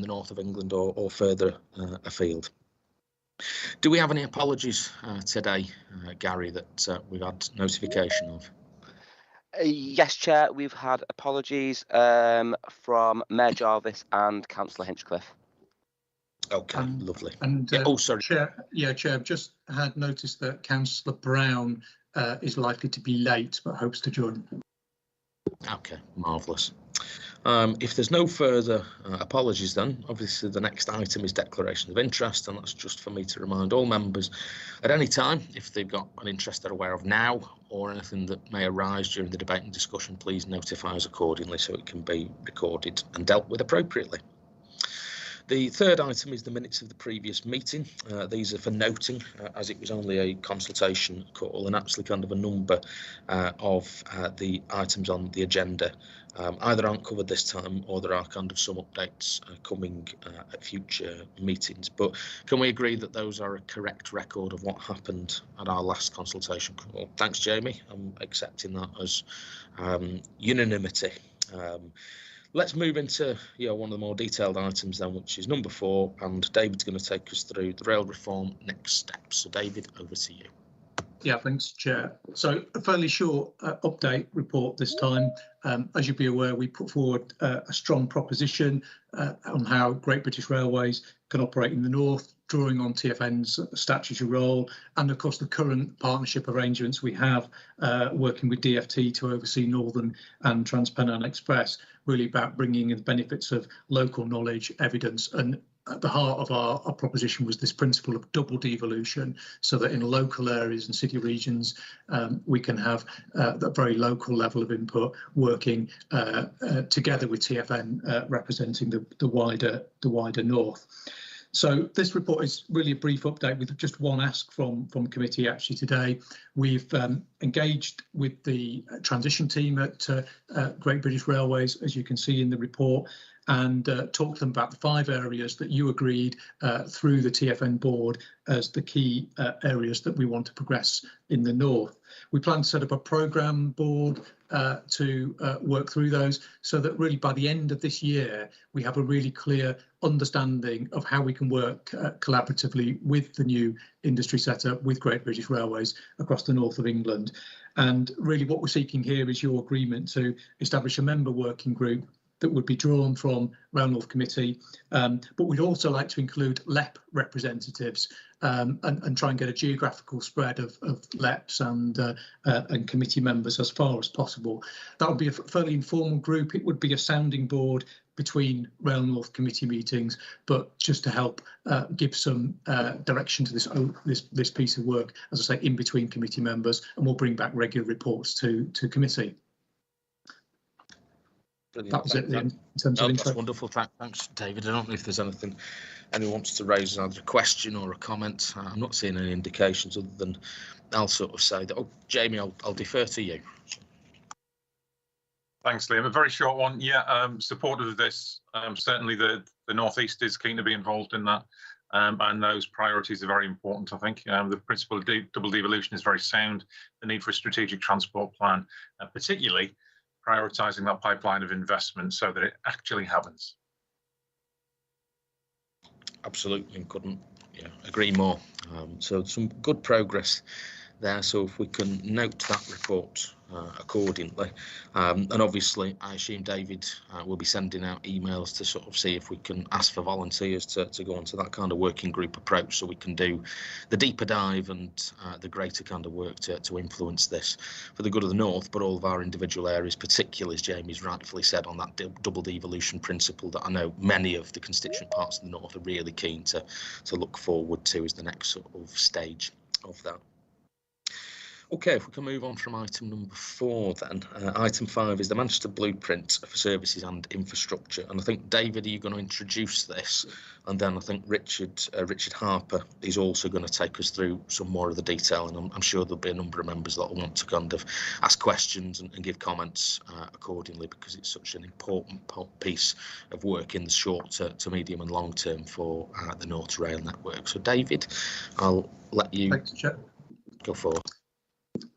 the north of England or further afield. Do we have any apologies today, Gary, that we've had notification of? Yes, Chair, we've had apologies from Mayor Jarvis and Councillor Hinchcliffe. Okay, lovely. And oh, sorry. Chair, I've just had noticed that Councillor Brown is likely to be late, but hopes to join. Okay, marvellous. If there's no further apologies, then obviously the next item is declaration of interest, and that's just for me to remind all members at any time, if they've got an interest they're aware of now or anything that may arise during the debate and discussion, please notify us accordingly so it can be recorded and dealt with appropriately. The third item is the minutes of the previous meeting. These are for noting, as it was only a consultation call, and actually kind of a number of the items on the agenda either aren't covered this time or there are kind of some updates coming at future meetings. But can we agree that those are a correct record of what happened at our last consultation call? Thanks, Jamie. I'm accepting that as unanimity. Let's move into one of the more detailed items then, which is number 4, and David's going to take us through the rail reform next steps. So David, over to you. Yeah, thanks, Chair. So a fairly short update report this time. As you'll be aware, we put forward a strong proposition on how Great British Railways can operate in the north, drawing on TfN's statutory role and, of course, the current partnership arrangements we have working with DfT to oversee Northern and Transpennine Express, really about bringing in the benefits of local knowledge, evidence, and at the heart of our proposition was this principle of double devolution, so that in local areas and city regions we can have that very local level of input working together with TfN representing the wider north. So this report is really a brief update with just one ask from committee actually today. We've engaged with the transition team at Great British Railways, as you can see in the report, and talked to them about the 5 areas that you agreed through the TfN board as the key areas that we want to progress in the north. We plan to set up a programme board to work through those so that really by the end of this year we have a really clear understanding of how we can work collaboratively with the new industry setup with Great British Railways across the north of England. And really what we're seeking here is your agreement to establish a member working group that would be drawn from Rail North Committee, but we'd also like to include LEP representatives and try and get a geographical spread of LEPs and committee members as far as possible. That would be a fairly informal group. It would be a sounding board between Rail North Committee meetings, but just to help give some direction to this piece of work, as I say, in between committee members, and we'll bring back regular reports to committee. Brilliant. That was it in terms of intro. That's wonderful. Thanks, David. I don't know if there's anything anyone wants to raise, either a question or a comment. I'm not seeing any indications other than I'll sort of say that. Oh, Jamie, I'll defer to you. Thanks, Liam. A very short one. Yeah, supportive of this. Certainly the North East is keen to be involved in that. And those priorities are very important, I think. The principle of double devolution is very sound. The need for a strategic transport plan, particularly prioritising that pipeline of investment so that it actually happens. Absolutely, couldn't agree more. So some good progress there. So if we can note that report accordingly, and obviously I assume David will be sending out emails to sort of see if we can ask for volunteers to go onto that kind of working group approach, so we can do the deeper dive and the greater kind of work to influence this for the good of the north, but all of our individual areas, particularly as Jamie's rightfully said, on that double devolution principle that I know many of the constituent parts of the north are really keen to look forward to as the next sort of stage of that. Okay, if we can move on from item number 4 then. Item 5 is the Manchester Blueprint for Services and Infrastructure. And I think, David, are you going to introduce this? And then I think Richard Harper is also going to take us through some more of the detail. And I'm sure there'll be a number of members that will want to kind of ask questions and give comments accordingly, because it's such an important piece of work in the short to medium and long term for the North Rail network. So, David, I'll let you go forward.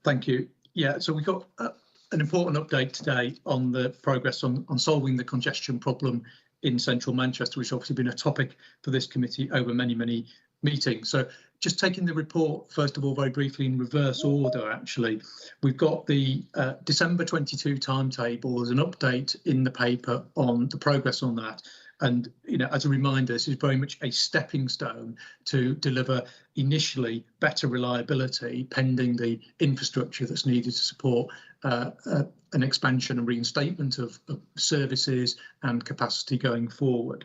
Thank you. Yeah, so we've got an important update today on the progress on solving the congestion problem in central Manchester, which has obviously been a topic for this committee over many meetings. So just taking the report, first of all, very briefly in reverse order, actually, we've got the December 22 timetable as an update in the paper on the progress on that. And, you know, as a reminder, this is very much a stepping stone to deliver initially better reliability pending the infrastructure that's needed to support an expansion and reinstatement of services and capacity going forward.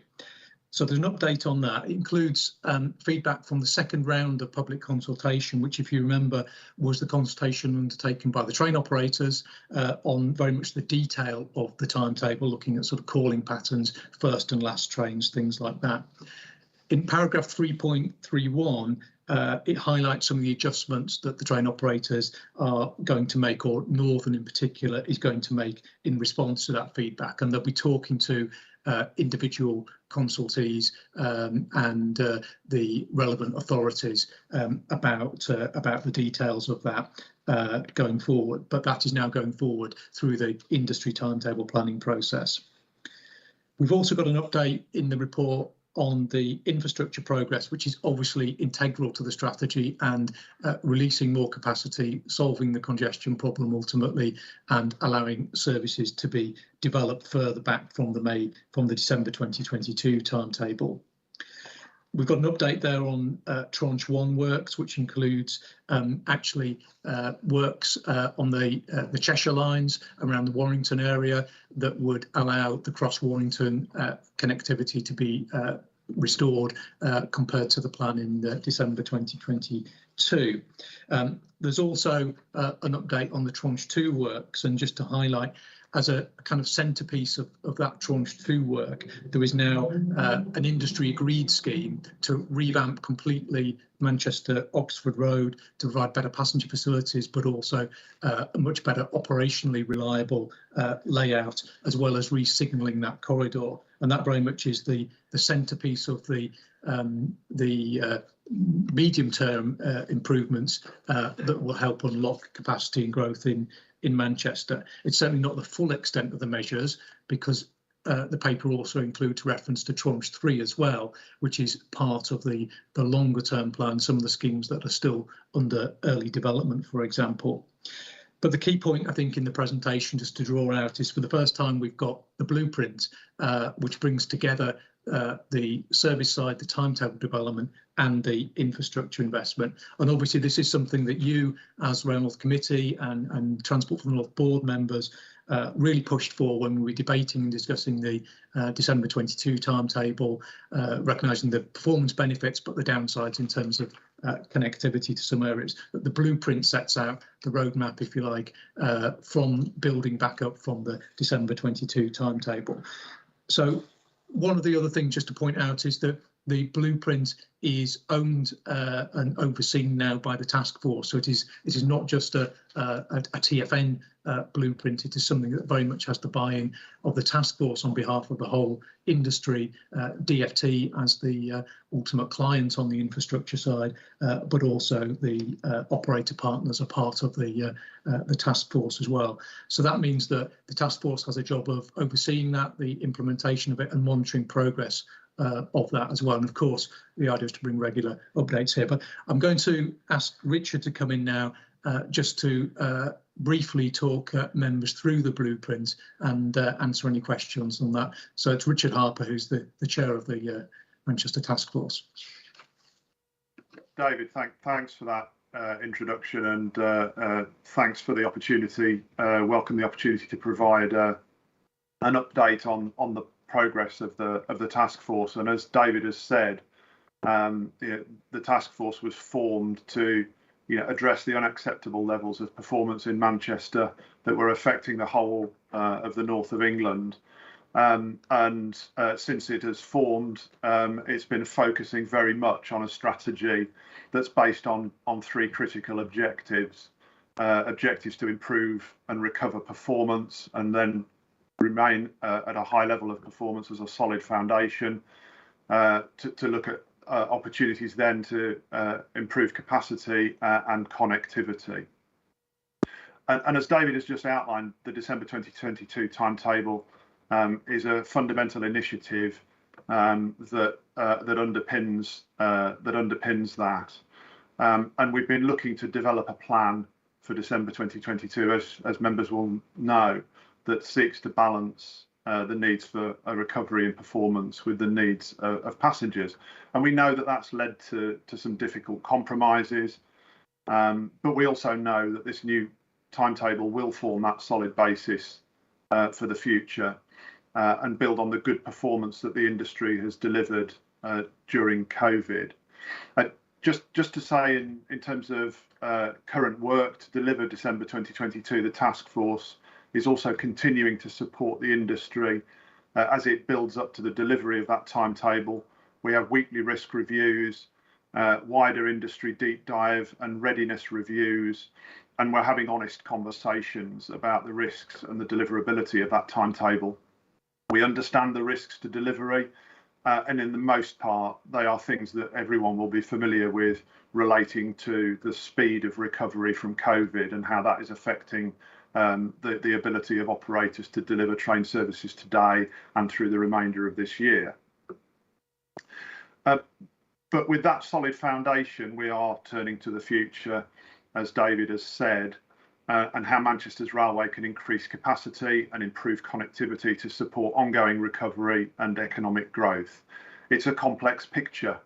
So there's an update on that. It includes feedback from the second round of public consultation, which, if you remember, was the consultation undertaken by the train operators on very much the detail of the timetable, looking at sort of calling patterns, first and last trains, things like that. In paragraph 3.31, it highlights some of the adjustments that the train operators are going to make, or Northern in particular is going to make in response to that feedback, and they'll be talking to individual consultees and the relevant authorities about the details of that going forward. But that is now going forward through the industry timetable planning process. We've also got an update in the report on the infrastructure progress, which is obviously integral to the strategy, and releasing more capacity, solving the congestion problem ultimately, and allowing services to be developed further back from the December 2022 timetable. We've got an update there on Tranche 1 works, which includes works on the Cheshire lines around the Warrington area that would allow the cross-Warrington connectivity to be restored compared to the plan in December 2022. There's also an update on the Tranche 2 works, and just to highlight, as a kind of centrepiece of that Tranche 2 work, there is now an industry agreed scheme to revamp completely Manchester-Oxford Road to provide better passenger facilities, but also a much better operationally reliable layout, as well as re-signalling that corridor. And that very much is the centrepiece of the medium-term improvements that will help unlock capacity and growth in Manchester. It's certainly not the full extent of the measures, because the paper also includes reference to Tranche 3 as well, which is part of the longer term plan, some of the schemes that are still under early development, for example. But the key point, I think, in the presentation, just to draw out, is for the first time we've got the blueprint, which brings together the service side, the timetable development, and the infrastructure investment. And obviously this is something that you, as Rail North Committee and Transport for the North Board members, really pushed for when we were debating and discussing the December 22 timetable, recognising the performance benefits but the downsides in terms of connectivity to some areas. But the blueprint sets out the roadmap, if you like, from building back up from the December 22 timetable. So one of the other things just to point out is that the blueprint is owned and overseen now by the task force. So it is not just a TFN blueprint. It is something that very much has the buy-in of the task force on behalf of the whole industry, DFT as the ultimate client on the infrastructure side, but also the operator partners are part of the task force as well. So that means that the task force has a job of overseeing that, the implementation of it, and monitoring progress of that as well. And of course, the idea is to bring regular updates here. But I'm going to ask Richard to come in now just to briefly talk members through the blueprint and answer any questions on that. So it's Richard Harper, who's the chair of the Manchester Task Force. David, thanks for that introduction, and thanks for the opportunity. Welcome the opportunity to provide an update on the progress of the task force. And as David has said, the task force was formed to address the unacceptable levels of performance in Manchester that were affecting the whole of the north of England. And since it has formed, it's been focusing very much on a strategy that's based on three critical objectives. Objectives to improve and recover performance, and then remain at a high level of performance as a solid foundation, to look at opportunities then to improve capacity and connectivity. And as David has just outlined, the December 2022 timetable is a fundamental initiative that underpins that. And we've been looking to develop a plan for December 2022, as members will know, that seeks to balance the needs for a recovery in performance with the needs of passengers. And we know that that's led to some difficult compromises, but we also know that this new timetable will form that solid basis for the future and build on the good performance that the industry has delivered during COVID. Just to say, in terms of current work to deliver December 2022, the task force is also continuing to support the industry as it builds up to the delivery of that timetable. We have weekly risk reviews, wider industry deep dive and readiness reviews, and we're having honest conversations about the risks and the deliverability of that timetable. We understand the risks to delivery, and in the most part, they are things that everyone will be familiar with, relating to the speed of recovery from COVID and how that is affecting the ability of operators to deliver train services today and through the remainder of this year. But with that solid foundation, we are turning to the future, as David has said, and how Manchester's railway can increase capacity and improve connectivity to support ongoing recovery and economic growth. It's a complex picture,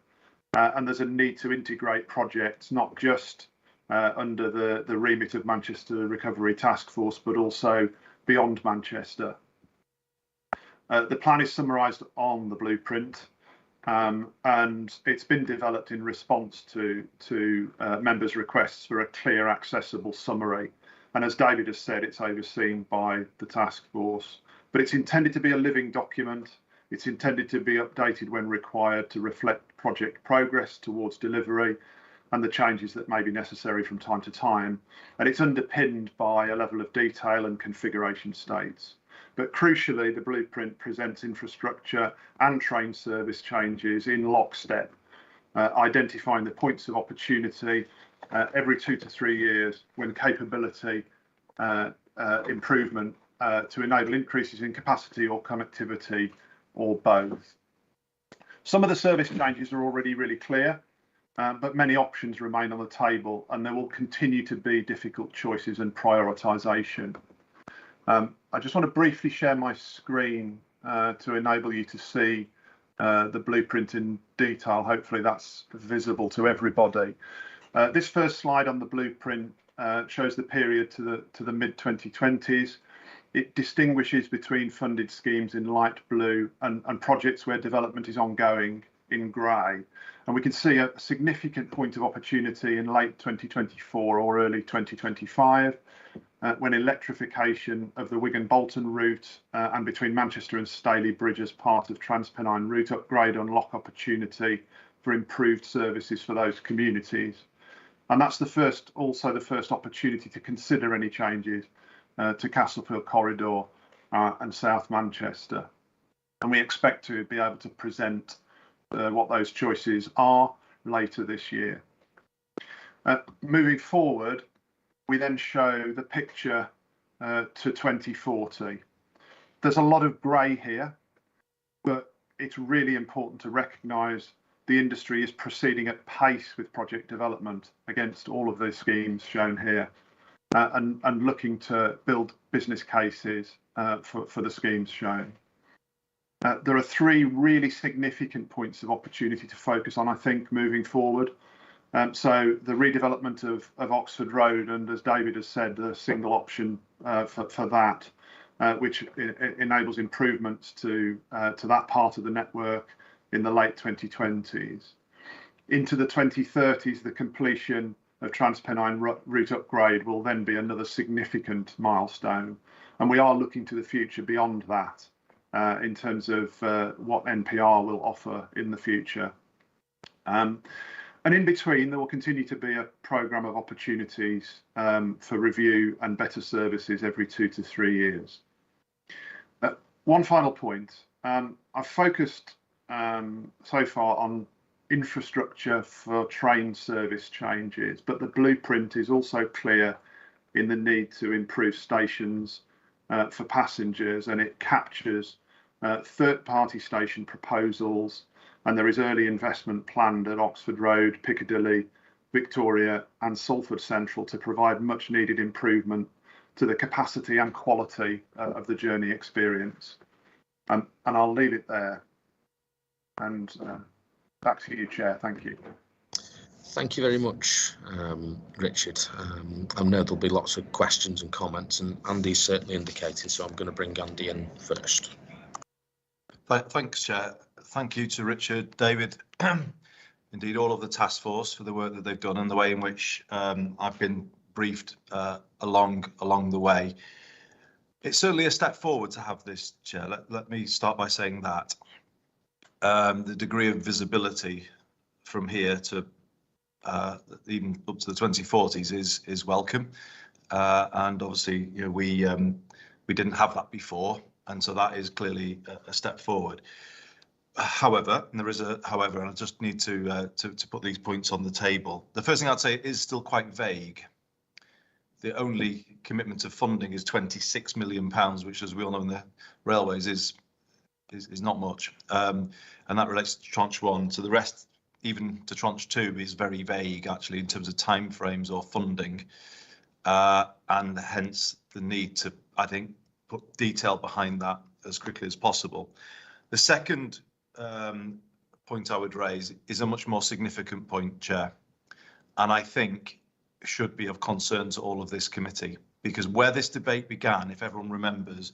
and there's a need to integrate projects not just under the remit of Manchester Recovery Task Force, but also beyond Manchester. The plan is summarised on the blueprint, and it's been developed in response to members' requests for a clear, accessible summary. And as David has said, it's overseen by the task force, but it's intended to be a living document. It's intended to be updated when required to reflect project progress towards delivery and the changes that may be necessary from time to time. And it's underpinned by a level of detail and configuration states. But crucially, the blueprint presents infrastructure and train service changes in lockstep, identifying the points of opportunity every 2 to 3 years when capability improvement to enable increases in capacity or connectivity or both. Some of the service changes are already really clear, but many options remain on the table, and there will continue to be difficult choices and prioritisation. I just want to briefly share my screen to enable you to see the blueprint in detail. Hopefully that's visible to everybody. This first slide on the blueprint shows the period to the mid-2020s. It distinguishes between funded schemes in light blue and projects where development is ongoing in grey. And we can see a significant point of opportunity in late 2024 or early 2025, when electrification of the Wigan-Bolton route and between Manchester and Staley Bridge as part of Transpennine route upgrade unlock opportunity for improved services for those communities. And that's also the first opportunity to consider any changes to Castlefield Corridor and South Manchester. And we expect to be able to present what those choices are later this year. Moving forward, we then show the picture to 2040. There's a lot of grey here, but it's really important to recognise the industry is proceeding at pace with project development against all of the schemes shown here, and looking to build business cases for the schemes shown. There are 3 really significant points of opportunity to focus on, I think, moving forward. So the redevelopment of Oxford Road, and as David has said, the single option for that, which enables improvements to that part of the network in the late 2020s. Into the 2030s, the completion of Transpennine route upgrade will then be another significant milestone. And we are looking to the future beyond that in terms of what NPR will offer in the future. And in between, there will continue to be a programme of opportunities for review and better services every 2 to 3 years. One final point, I've focused so far on infrastructure for train service changes, but the blueprint is also clear in the need to improve stations for passengers, and it captures third-party station proposals, and there is early investment planned at Oxford Road, Piccadilly, Victoria and Salford Central to provide much needed improvement to the capacity and quality of the journey experience. And I'll leave it there. And back to you, Chair. Thank you. Thank you very much, Richard. I know there'll be lots of questions and comments, and Andy's certainly indicated, so I'm going to bring Andy in first. Thanks, Chair. Thank you to Richard, David, indeed all of the task force for the work that they've done and the way in which I've been briefed along the way. It's certainly a step forward to have this, Chair. Let me start by saying that. The degree of visibility from here to even up to the 2040s is welcome, and obviously, you know, we didn't have that before, and so that is clearly a step forward. However, and there is a however, and I just need to put these points on the table. The first thing I'd say is still quite vague. The only commitment of funding is £26 million, which, as we all know in the railways, is not much, and that relates to tranche 1. So the rest, even to tranche 2, is very vague actually in terms of timeframes or funding, and hence the need to, I think, put detail behind that as quickly as possible. The second point I would raise is a much more significant point, Chair, and I think should be of concern to all of this committee, because where this debate began, if everyone remembers,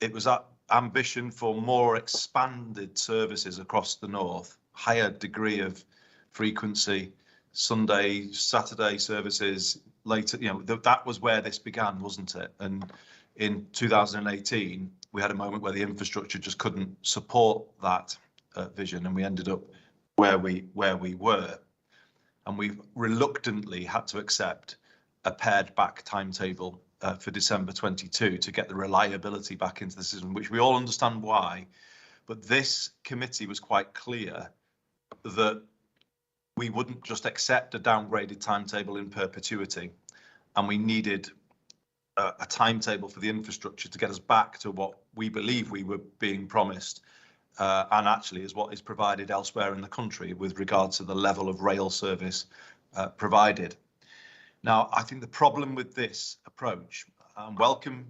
it was that ambition for more expanded services across the north, higher degree of frequency, Sunday, Saturday services, later, you know, that was where this began, wasn't it? And in 2018, we had a moment where the infrastructure just couldn't support that vision, and we ended up where we were. And we reluctantly had to accept a pared back timetable for December 22 to get the reliability back into the system, which we all understand why. But this committee was quite clear that we wouldn't just accept a downgraded timetable in perpetuity, and we needed a timetable for the infrastructure to get us back to what we believe we were being promised, and actually is what is provided elsewhere in the country with regard to the level of rail service provided. Now, I think the problem with this approach, welcome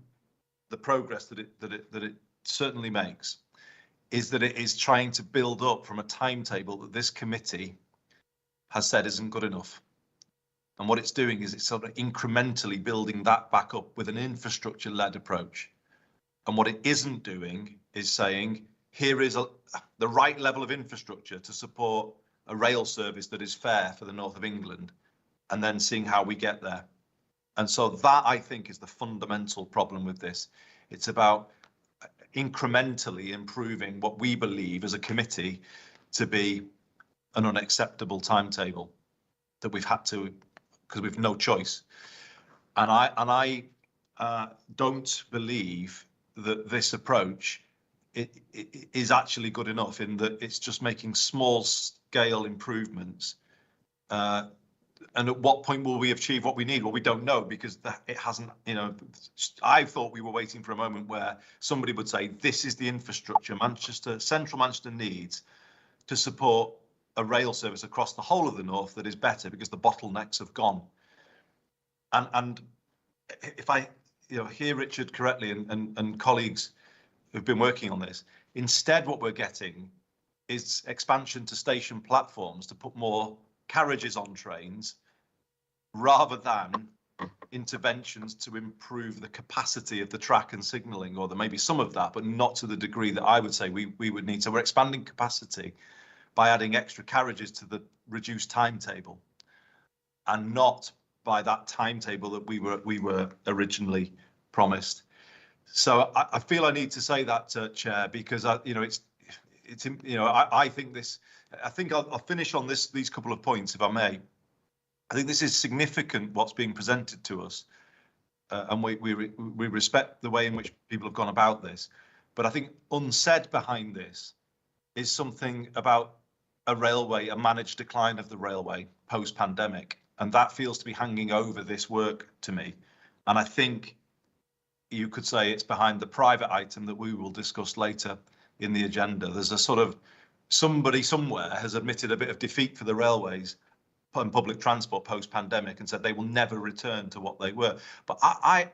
the progress that it certainly makes, is that it is trying to build up from a timetable that this committee has said isn't good enough. And what it's doing is it's sort of incrementally building that back up with an infrastructure-led approach. And what it isn't doing is saying, here is the right level of infrastructure to support a rail service that is fair for the north of England, and then seeing how we get there. And so that, I think, is the fundamental problem with this. It's about incrementally improving what we believe as a committee to be an unacceptable timetable that we've had to, because we've no choice. And I don't believe that this approach it is actually good enough, in that it's just making small scale improvements. And at what point will we achieve what we need? Well, we don't know, because it hasn't, you know, I thought we were waiting for a moment where somebody would say, this is the infrastructure Central Manchester needs to support a rail service across the whole of the north that is better, because the bottlenecks have gone. And if I hear Richard correctly, and colleagues who've been working on this, instead what we're getting is expansion to station platforms to put more carriages on trains, rather than interventions to improve the capacity of the track and signalling, or there may be some of that, but not to the degree that I would say we would need. So we're expanding capacity by adding extra carriages to the reduced timetable, and not by that timetable that we were originally promised. So I feel I need to say that, Chair, because I think this. I think I'll finish on these couple of points, if I may. I think this is significant, what's being presented to us, and we respect the way in which people have gone about this. But I think unsaid behind this is something about a railway, a managed decline of the railway post-pandemic, and that feels to be hanging over this work to me. And I think, you could say it's behind the private item that we will discuss later in the agenda. There's a sort of somebody somewhere has admitted a bit of defeat for the railways and public transport post-pandemic and said they will never return to what they were. But I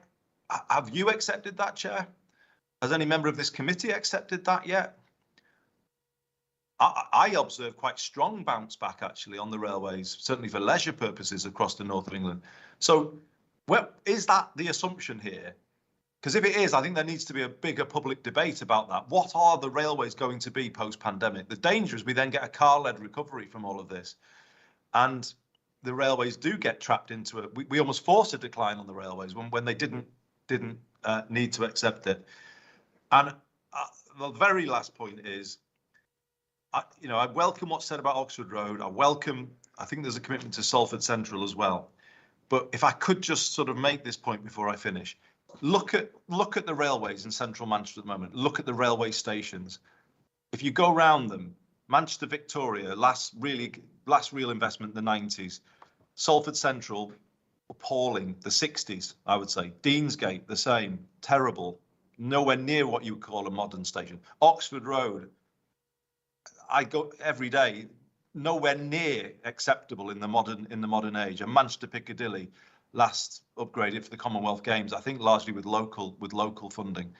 have you accepted that, Chair? Has any member of this committee accepted that yet? I observe quite strong bounce back actually on the railways, certainly for leisure purposes across the north of England. So is that the assumption here? Because if it is, I think there needs to be a bigger public debate about that. What are the railways going to be post-pandemic? The danger is we then get a car-led recovery from all of this. And the railways do get trapped into it. We almost forced a decline on the railways when they didn't need to accept it. And the very last point is, I welcome what's said about Oxford Road. I think there's a commitment to Salford Central as well. But if I could just sort of make this point before I finish, look at the railways in central Manchester at the moment. Look at the railway stations. If you go around them, Manchester Victoria, last real investment in the 90s. Salford Central, appalling. The 60s, I would say. Deansgate, the same. Terrible. Nowhere near what you would call a modern station. Oxford Road, I go every day. Nowhere near acceptable in the modern age. And Manchester Piccadilly, last upgraded for the Commonwealth Games, I think largely with local funding.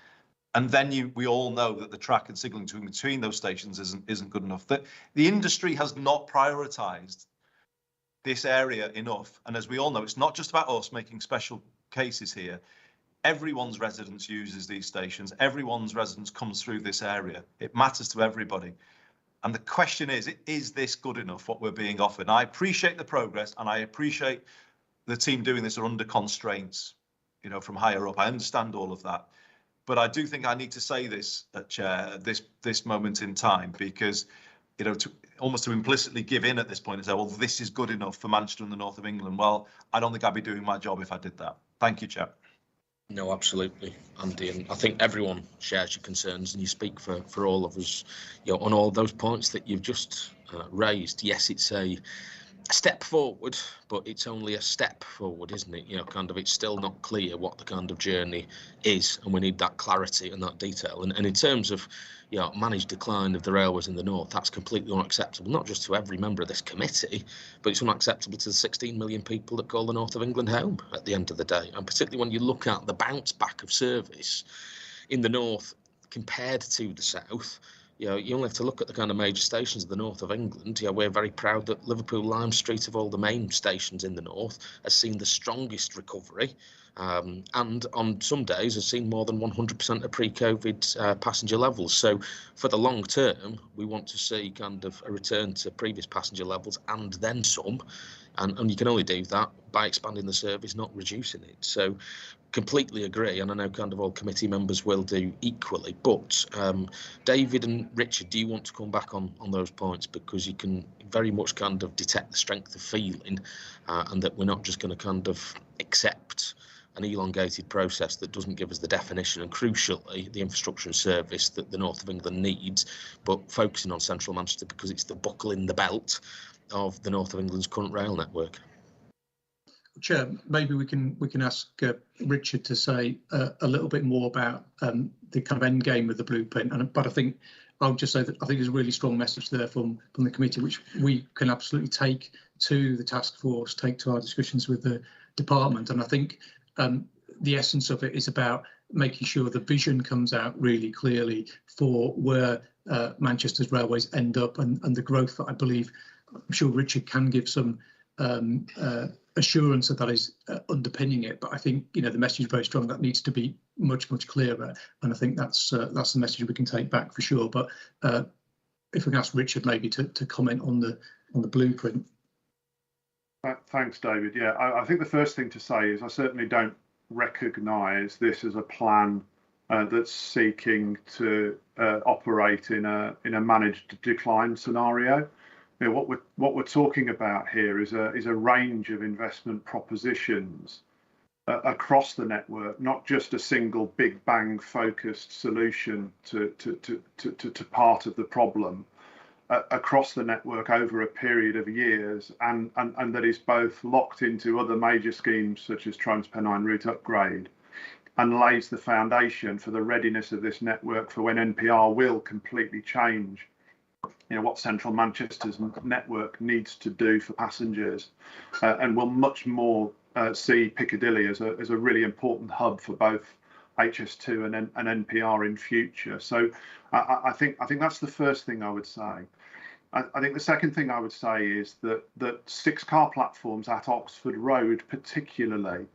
And then we all know that the track and signalling between those stations isn't good enough. The industry has not prioritised this area enough. And as we all know, it's not just about us making special cases here. Everyone's residence uses these stations. Everyone's residence comes through this area. It matters to everybody. And the question is this good enough, what we're being offered? And I appreciate the progress, and I appreciate the team doing this are under constraints, from higher up. I understand all of that. But I do think I need to say this, Chair, at this moment in time, because, almost to implicitly give in at this point and say, well, this is good enough for Manchester and the north of England. Well, I don't think I'd be doing my job if I did that. Thank you, Chair. No, absolutely, Andy, and I think everyone shares your concerns, and you speak for all of us, on all those points that you've just raised. Yes, it's a step forward, but it's only a step forward, isn't it? It's still not clear what the kind of journey is, and we need that clarity and that detail. And in terms of, managed decline of the railways in the north, that's completely unacceptable, not just to every member of this committee, but it's unacceptable to the 16 million people that call the north of England home at the end of the day. And particularly when you look at the bounce back of service in the north compared to the south, you only have to look at the kind of major stations of the north of England. We're very proud that Liverpool Lime Street, of all the main stations in the north, has seen the strongest recovery, and on some days has seen more than 100% of pre-COVID passenger levels. So for the long term, we want to see kind of a return to previous passenger levels and then some. And you can only do that by expanding the service, not reducing it. So completely agree, and I know kind of all committee members will do equally. But David and Richard, do you want to come back on those points? Because you can very much kind of detect the strength of feeling, and that we're not just going to kind of accept an elongated process that doesn't give us the definition and, crucially, the infrastructure and service that the north of England needs, but focusing on central Manchester because it's the buckle in the belt of the north of England's current rail network. Chair, maybe we can ask Richard to say a little bit more about the kind of end game of the blueprint. But I think I'll just say that I think there's a really strong message there from the committee, which we can absolutely take to the task force, take to our discussions with the department. And I think the essence of it is about making sure the vision comes out really clearly for where Manchester's railways end up and the growth that I believe, I'm sure Richard can give some assurance that is underpinning it. But I think, the message is very strong. That needs to be much clearer. And I think that's the message we can take back for sure. But if we can ask Richard maybe to comment on the blueprint. Thanks, David. Yeah, I think the first thing to say is I certainly don't recognise this as a plan that's seeking to operate in a managed decline scenario. What we're talking about here is a range of investment propositions across the network, not just a single big bang focused solution to part of the problem. Across the network over a period of years, and that is both locked into other major schemes such as Trans-Pennine Route Upgrade and lays the foundation for the readiness of this network for when NPR will completely change, you know, what Central Manchester's network needs to do for passengers, and will much more see Piccadilly as a really important hub for both HS2 and NPR in future. So I think that's the first thing I would say. I think the second thing I would say is that 6-car platforms at Oxford Road particularly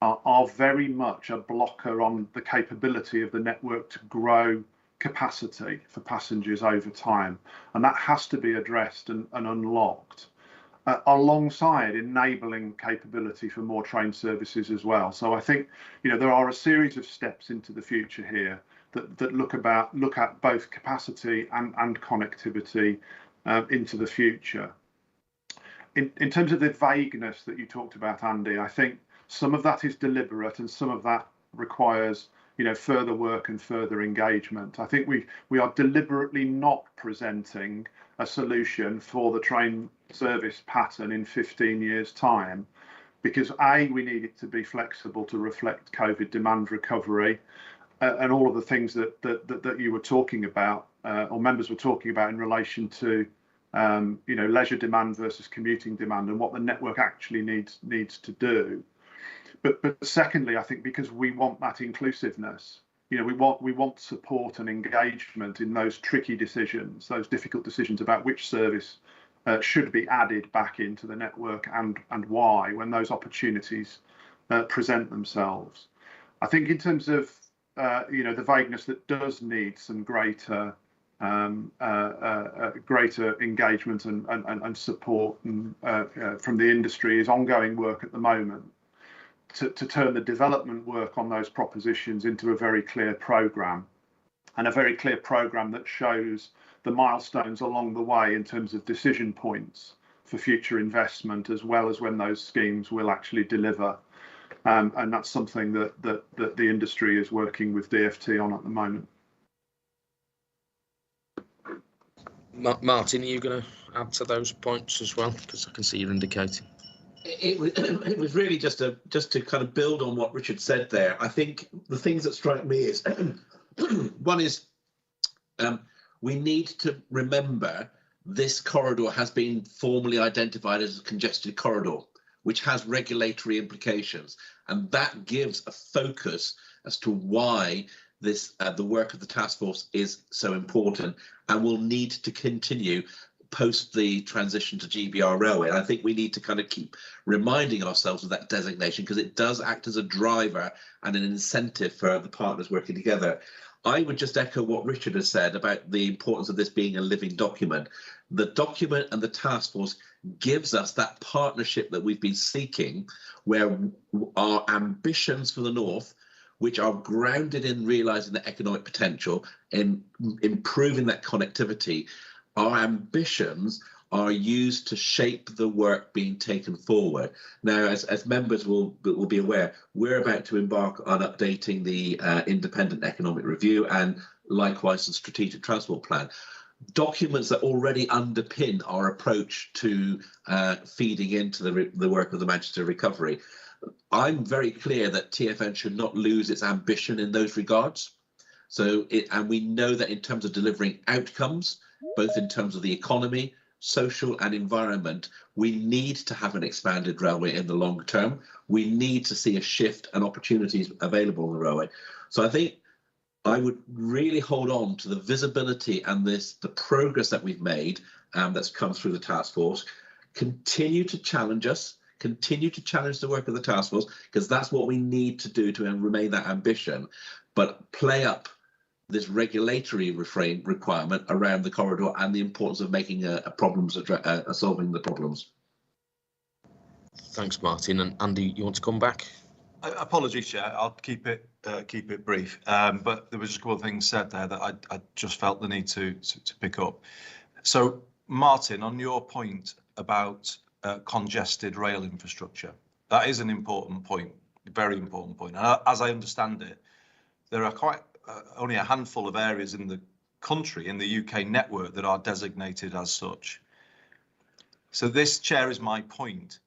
are very much a blocker on the capability of the network to grow capacity for passengers over time, and that has to be addressed and unlocked alongside enabling capability for more train services as well. So I think, you know, there are a series of steps into the future here that look at both capacity and connectivity into the future. In terms of the vagueness that you talked about, Andy, I think some of that is deliberate and some of that requires, you know, further work and further engagement. I think we are deliberately not presenting a solution for the train service pattern in 15 years' time, because we need it to be flexible to reflect COVID demand recovery and all of the things that you were talking about, or members were talking about in relation to you know, leisure demand versus commuting demand and what the network actually needs to do. But secondly, I think because we want that inclusiveness, you know, we want support and engagement in those tricky decisions, those difficult decisions about which service should be added back into the network and why, when those opportunities present themselves. I think in terms of you know, the vagueness that does need some greater engagement and support from the industry is ongoing work at the moment to turn the development work on those propositions into a very clear programme, and a very clear programme that shows the milestones along the way in terms of decision points for future investment, as well as when those schemes will actually deliver. And that's something that the industry is working with DfT on at the moment. Martin, are you going to add to those points as well? Because I can see you're indicating. It was really just to kind of build on what Richard said there. I think the things that strike me is one is we need to remember this corridor has been formally identified as a congested corridor, which has regulatory implications, and that gives a focus as to why this the work of the task force is so important and will need to continue post the transition to GBR railway. And I think we need to kind of keep reminding ourselves of that designation, because it does act as a driver and an incentive for the partners working together. I would just echo what Richard has said about the importance of this being a living document. The document and the task force gives us that partnership that we've been seeking, where our ambitions for the North, which are grounded in realising the economic potential, in improving that connectivity, our ambitions are used to shape the work being taken forward. Now, as members will be aware, we're about to embark on updating the independent economic review and likewise the strategic transport plan. Documents that already underpin our approach to feeding into the work of the Manchester recovery. I'm very clear that TfN should not lose its ambition in those regards. And we know that in terms of delivering outcomes, both in terms of the economy, social and environment, we need to have an expanded railway in the long term. We need to see a shift and opportunities available on the railway. So I think I would really hold on to the visibility and the progress that we've made that's come through the task force. Continue to challenge us, continue to challenge the work of the task force, because that's what we need to do to remain that ambition, but play up this regulatory requirement around the corridor and the importance of making solving the problems. Thanks, Martin. And Andy, you want to come back? Apologies, Chair. I'll keep it brief. But there was just a couple of things said there that I just felt the need to pick up. So, Martin, on your point about congested rail infrastructure, that is an important point, very important point. And as I understand it, there are quite only a handful of areas in the country, in the UK network, that are designated as such. So this, Chair, is my point.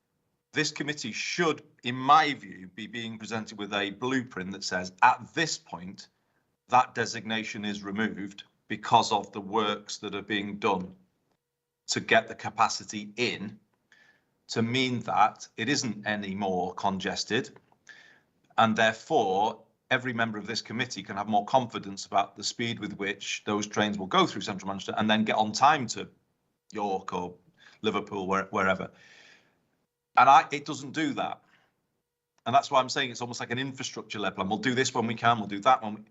this committee should, in my view, be being presented with a blueprint that says at this point, that designation is removed because of the works that are being done to get the capacity in, to mean that it isn't any more congested, and therefore every member of this committee can have more confidence about the speed with which those trains will go through central Manchester and then get on time to York or Liverpool, wherever. And it doesn't do that. And that's why I'm saying it's almost like an infrastructure level. And we'll do this when we can, we'll do that when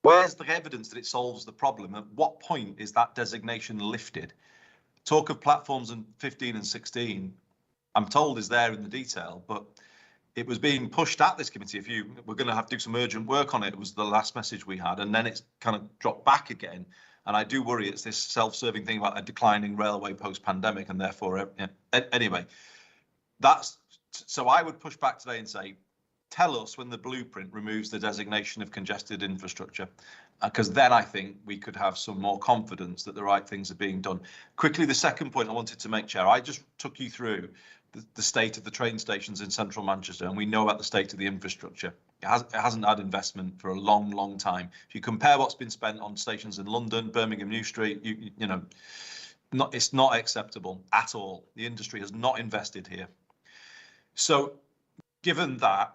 where's the evidence that it solves the problem? At what point is that designation lifted? Talk of platforms in 15 and 16, I'm told is there in the detail, but it was being pushed at this committee. If you were going to have to do some urgent work on it, it was the last message we had, and then it's kind of dropped back again. And I do worry it's this self-serving thing about a declining railway post-pandemic, and therefore, anyway, that's so I would push back today and say, tell us when the blueprint removes the designation of congested infrastructure, because then I think we could have some more confidence that the right things are being done. Quickly, the second point I wanted to make, Chair, I just took you through the state of the train stations in central Manchester, and we know about the state of the infrastructure. It hasn't had investment for a long, long time. If you compare what's been spent on stations in London, Birmingham New Street, you know, it's not acceptable at all. The industry has not invested here. So given that,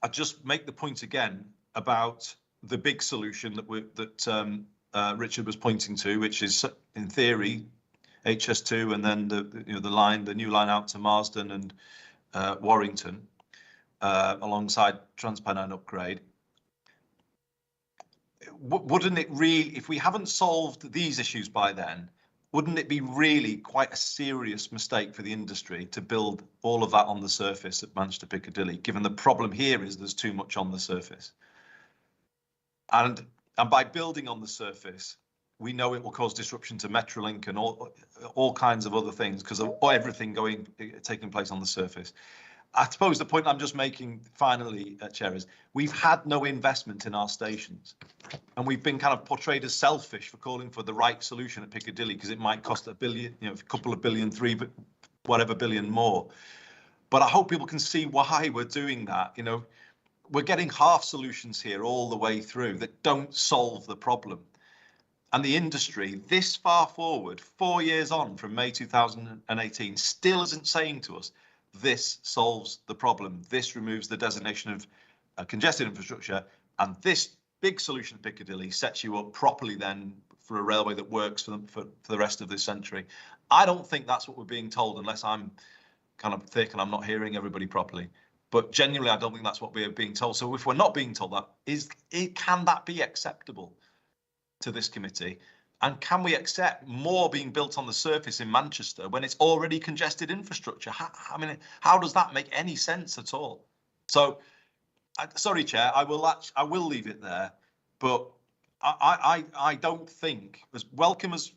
I just make the point again about the big solution that Richard was pointing to, which is in theory HS2 and then the new line out to Marsden and Warrington alongside TransPennine upgrade. Wouldn't it really, if we haven't solved these issues by then, wouldn't it be really quite a serious mistake for the industry to build all of that on the surface at Manchester Piccadilly, given the problem here is there's too much on the surface? And by building on the surface, we know it will cause disruption to Metrolink and all kinds of other things because of everything taking place on the surface. I suppose the point I'm just making finally, Chair, is we've had no investment in our stations, and we've been kind of portrayed as selfish for calling for the right solution at Piccadilly because it might cost $1 billion, a couple of billion, whatever billion more. But I hope people can see why we're doing that. We're getting half solutions here all the way through that don't solve the problem. And the industry, this far forward, 4 years on from May 2018, still isn't saying to us, this solves the problem. This removes the designation of congested infrastructure. And this big solution at Piccadilly sets you up properly then for a railway that works for the rest of this century. I don't think that's what we're being told, unless I'm kind of thick and I'm not hearing everybody properly. But genuinely, I don't think that's what we're being told. So if we're not being told that, can that be acceptable to this committee? And can we accept more being built on the surface in Manchester when it's already congested infrastructure? I mean, how does that make any sense at all? So, sorry, Chair, I will leave it there. But I don't think, as welcome as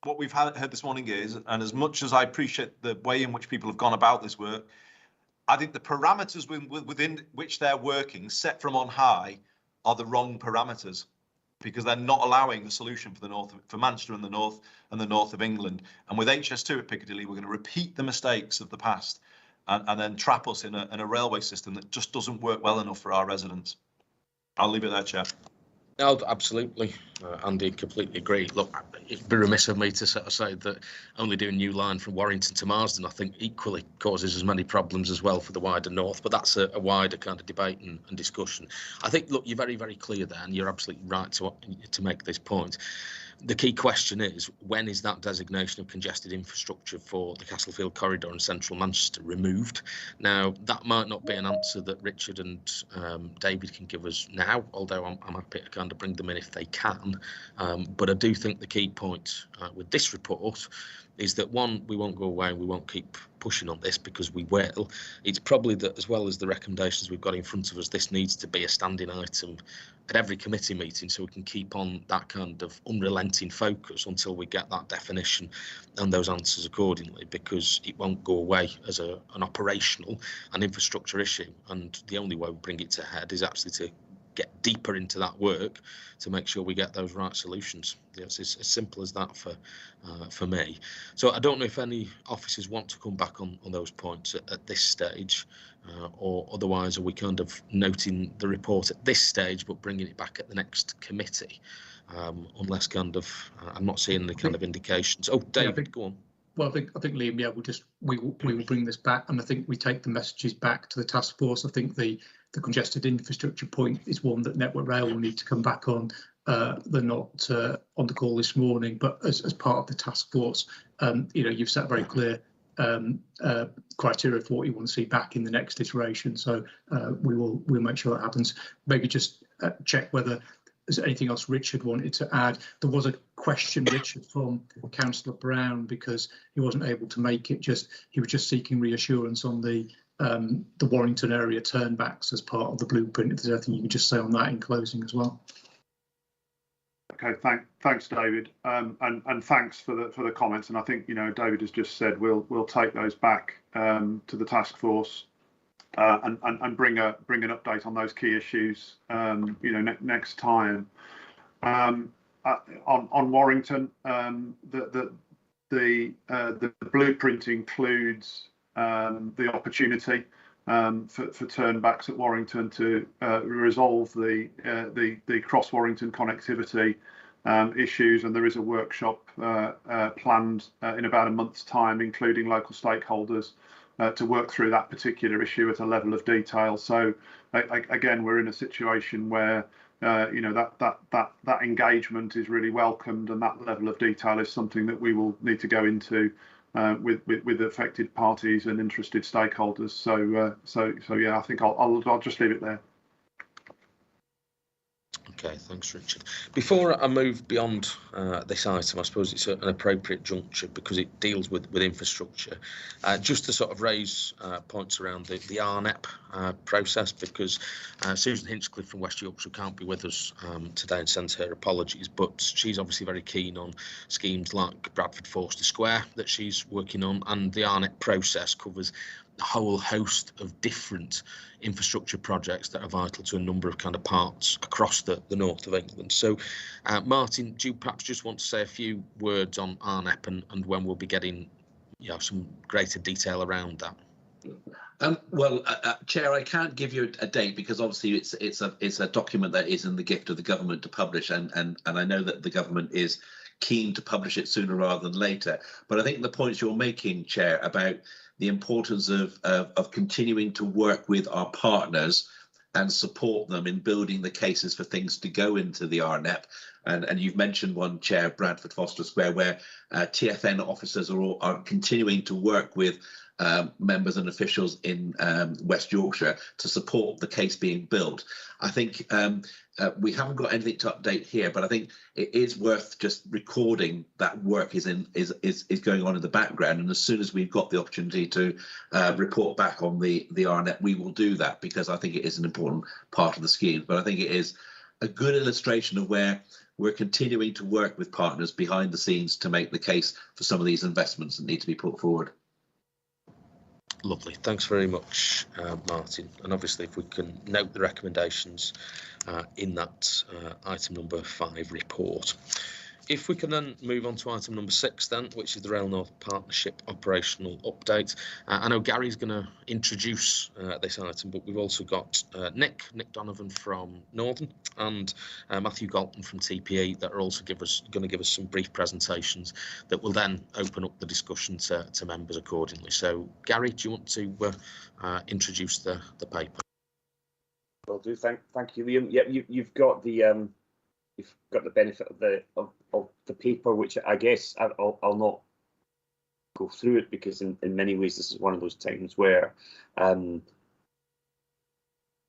what we've heard this morning is, and as much as I appreciate the way in which people have gone about this work, I think the parameters within which they're working, set from on high, are the wrong parameters, because they're not allowing a solution for the north, for Manchester and the north of England. And with HS2 at Piccadilly, we're going to repeat the mistakes of the past and then trap us in a railway system that just doesn't work well enough for our residents. I'll leave it there, Chair. No, absolutely, Andy, completely agree. Look, it'd be remiss of me to sort of say that only doing new line from Warrington to Marsden, I think, equally causes as many problems as well for the wider north. But that's a wider kind of debate and discussion. I think, look, you're very, very clear there, and you're absolutely right to make this point. The key question is, when is that designation of congested infrastructure for the Castlefield corridor and central Manchester removed? Now, that might not be an answer that Richard and David can give us now, although I'm happy to kind of bring them in if they can. But I do think the key point with this report is that, one, we won't go away and we won't keep pushing on this, because we will. It's probably that, as well as the recommendations we've got in front of us, this needs to be a standing item at every committee meeting, so we can keep on that kind of unrelenting focus until we get that definition and those answers accordingly, because it won't go away as an operational and infrastructure issue. And the only way we bring it to head is actually to get deeper into that work to make sure we get those right solutions. It's as simple as that for me. So I don't know if any officers want to come back on those points at this stage, or otherwise are we kind of noting the report at this stage but bringing it back at the next committee, unless kind of I'm not seeing any kind of indications. Oh, David, go on. Well, I think Liam, yeah, we will bring this back, and I think we take the messages back to the task force. I think the congested infrastructure point is one that Network Rail will need to come back on. They're not on the call this morning, but as part of the task force, you've set very clear criteria for what you want to see back in the next iteration. So we'll make sure that happens. Maybe just check whether there's anything else Richard wanted to add. There was a question, Richard, from Councillor Brown, because he wasn't able to make it. He was just seeking reassurance on the Warrington area turnbacks as part of the blueprint. If there's anything you could just say on that in closing as well. Okay, thanks, David, and thanks for the comments. And I think David has just said we'll take those back to the task force. And bring an update on those key issues, next time. On Warrington, the blueprint includes the opportunity for turnbacks at Warrington to resolve the cross Warrington connectivity issues, and there is a workshop planned in about a month's time, including local stakeholders, to work through that particular issue at a level of detail. So again, we're in a situation where that engagement is really welcomed, and that level of detail is something that we will need to go into with affected parties and interested stakeholders. So yeah, I think I'll just leave it there. Okay, thanks, Richard. Before I move beyond this item, I suppose it's an appropriate juncture because it deals with infrastructure, just to sort of raise points around the RNEP process, because Susan Hinchcliffe from West Yorkshire can't be with us today and sends her apologies, but she's obviously very keen on schemes like Bradford Forster Square that she's working on, and the RNEP process covers a whole host of different infrastructure projects that are vital to a number of kind of parts across the north of England. So, Martin, do you perhaps just want to say a few words on RNEP and when we'll be getting, some greater detail around that? Well, Chair, I can't give you a date because obviously it's a document that is in the gift of the government to publish, and I know that the government is keen to publish it sooner rather than later. But I think the points you're making, Chair, about the importance of continuing to work with our partners and support them in building the cases for things to go into the RNEP. And you've mentioned one, Chair, Bradford Forster Square, where TfN officers are continuing to work with members and officials in West Yorkshire to support the case being built. I think we haven't got anything to update here, but I think it is worth just recording that work is going on in the background. And as soon as we've got the opportunity to report back on the RNEP, we will do that, because I think it is an important part of the scheme. But I think it is a good illustration of where we're continuing to work with partners behind the scenes to make the case for some of these investments that need to be put forward. Lovely, thanks very much, Martin. And obviously, if we can note the recommendations in that item number 5 report. If we can then move on to item number 6 then, which is the Rail North Partnership operational update. I know Gary's going to introduce this item, but we've also got Nick Donovan from Northern and Matthew Galton from TPE that are also going to give us some brief presentations that will then open up the discussion to members accordingly. So Gary, do you want to introduce the paper? Will do. Thank you, Liam. Yeah, you've got the benefit of the paper, which I guess I'll not go through it, because in many ways this is one of those times where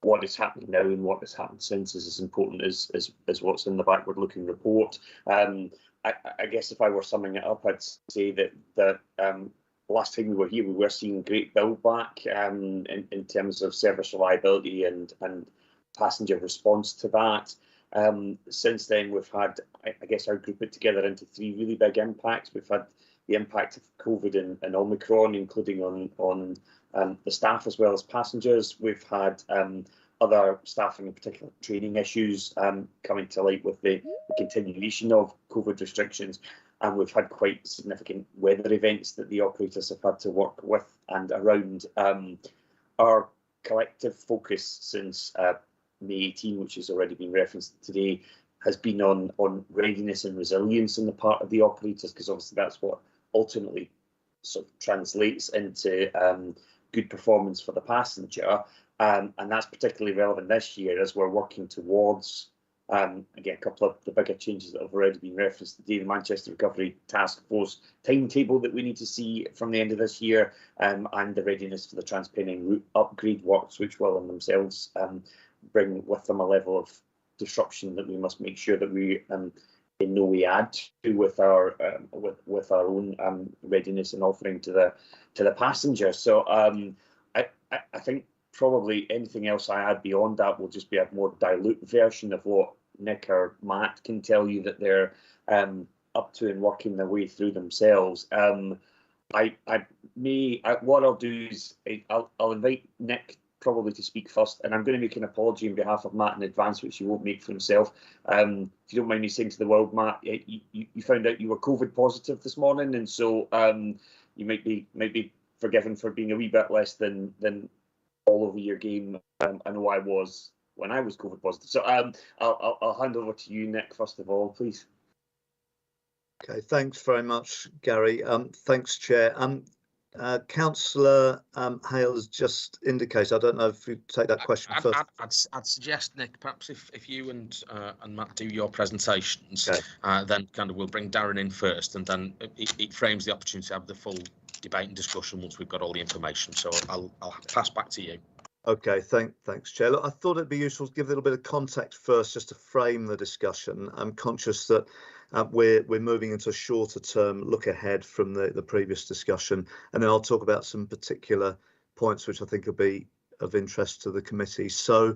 what is happening now and what has happened since is as important as what's in the backward-looking report. I guess if I were summing it up, I'd say that last time we were here, we were seeing great build back in terms of service reliability and passenger response to that. Since then, we've had, I guess, our group it together into 3 really big impacts. We've had the impact of COVID and Omicron, including on the staff as well as passengers. We've had other staffing, in particular training issues, coming to light with the continuation of COVID restrictions. And we've had quite significant weather events that the operators have had to work with and around. Our collective focus since May 18, which has already been referenced today, has been on readiness and resilience on the part of the operators, because obviously that's what ultimately sort of translates into good performance for the passenger. And that's particularly relevant this year as we're working towards, again, a couple of the bigger changes that have already been referenced today, the Manchester Recovery Task Force timetable that we need to see from the end of this year, and the readiness for the Transpennine route upgrade works, which will in themselves bring with them a level of disruption that we must make sure that we in no way add to with our own readiness and offering to the passenger. So I think probably anything else I add beyond that will just be a more dilute version of what Nick or Matt can tell you that they're up to and working their way through themselves. What I'll do is I'll invite Nick probably to speak first, and I'm going to make an apology on behalf of Matt in advance, which he won't make for himself. If you don't mind me saying to the world, Matt, you found out you were COVID positive this morning, and so you might be forgiven for being a wee bit less than all over your game. I know I was when I was COVID positive. So I'll hand over to you, Nick, first of all, please. Okay, thanks very much, Gary. Thanks, Chair. Councillor Hale has just indicated, I don't know if you take that question first. I'd suggest, Nick, perhaps if you and Matt do your presentations, okay. Then kind of we'll bring Darren in first, and then it frames the opportunity to have the full debate and discussion once we've got all the information. So I'll pass back to you. Okay, thanks, Chair. Look, I thought it'd be useful to give a little bit of context first, just to frame the discussion. I'm conscious that we're moving into a shorter term look ahead from the previous discussion, and then I'll talk about some particular points which I think will be of interest to the committee. So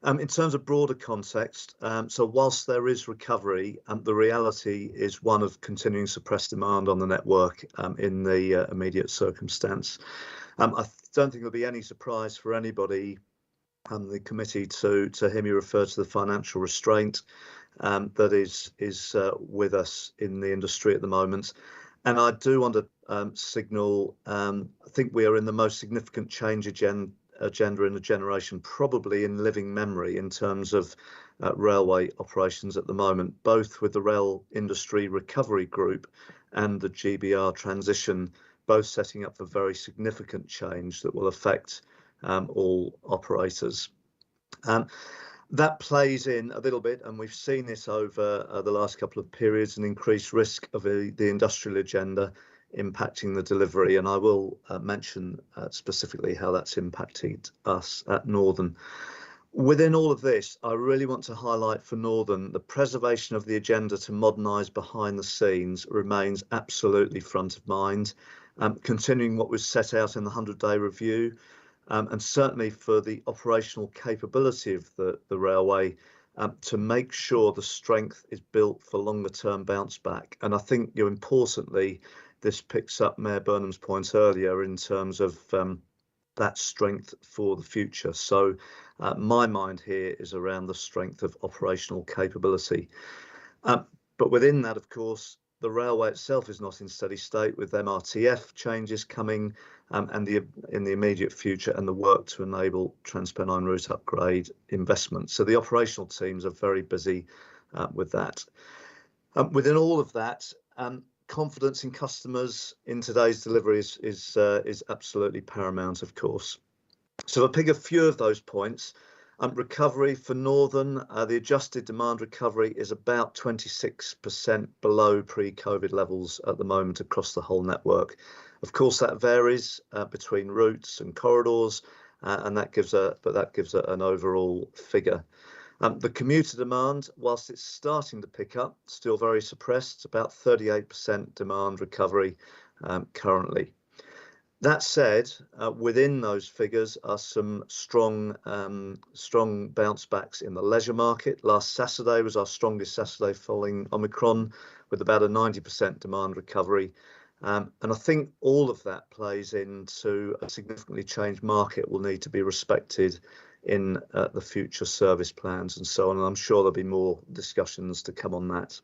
in terms of broader context, so whilst there is recovery, the reality is one of continuing suppressed demand on the network in the immediate circumstance. I don't think there'll be any surprise for anybody the committee to hear me refer to the financial restraint that is with us in the industry at the moment. And I do want to signal, I think we are in the most significant change agenda in a generation, probably in living memory, in terms of railway operations at the moment, both with the Rail Industry Recovery Group and the GBR transition, both setting up for very significant change that will affect all operators. That plays in a little bit, and we've seen this over the last couple of periods, an increased risk of the industrial agenda impacting the delivery, and I will mention specifically how that's impacted us at Northern. Within all of this, I really want to highlight for Northern, the preservation of the agenda to modernise behind the scenes remains absolutely front of mind, continuing what was set out in the 100-day review, and certainly for the operational capability of the railway to make sure the strength is built for longer term bounce back. And I think, importantly, this picks up Mayor Burnham's point earlier in terms of that strength for the future. So my mind here is around the strength of operational capability. But within that, of course, the railway itself is not in steady state, with MRTF changes coming and in the immediate future, and the work to enable Transpennine route upgrade investment. So the operational teams are very busy with that. Within all of that, confidence in customers in today's delivery is absolutely paramount, of course. So I'll pick a few of those points. Recovery for Northern, the adjusted demand recovery is about 26% below pre-COVID levels at the moment across the whole network. Of course, that varies between routes and corridors, and that gives an overall figure. The commuter demand, whilst it's starting to pick up, still very suppressed, about 38% demand recovery currently. That said, within those figures are some strong bounce backs in the leisure market. Last Saturday was our strongest Saturday following Omicron, with about a 90% demand recovery. And I think all of that plays into a significantly changed market will need to be respected in the future service plans and so on. And I'm sure there'll be more discussions to come on that.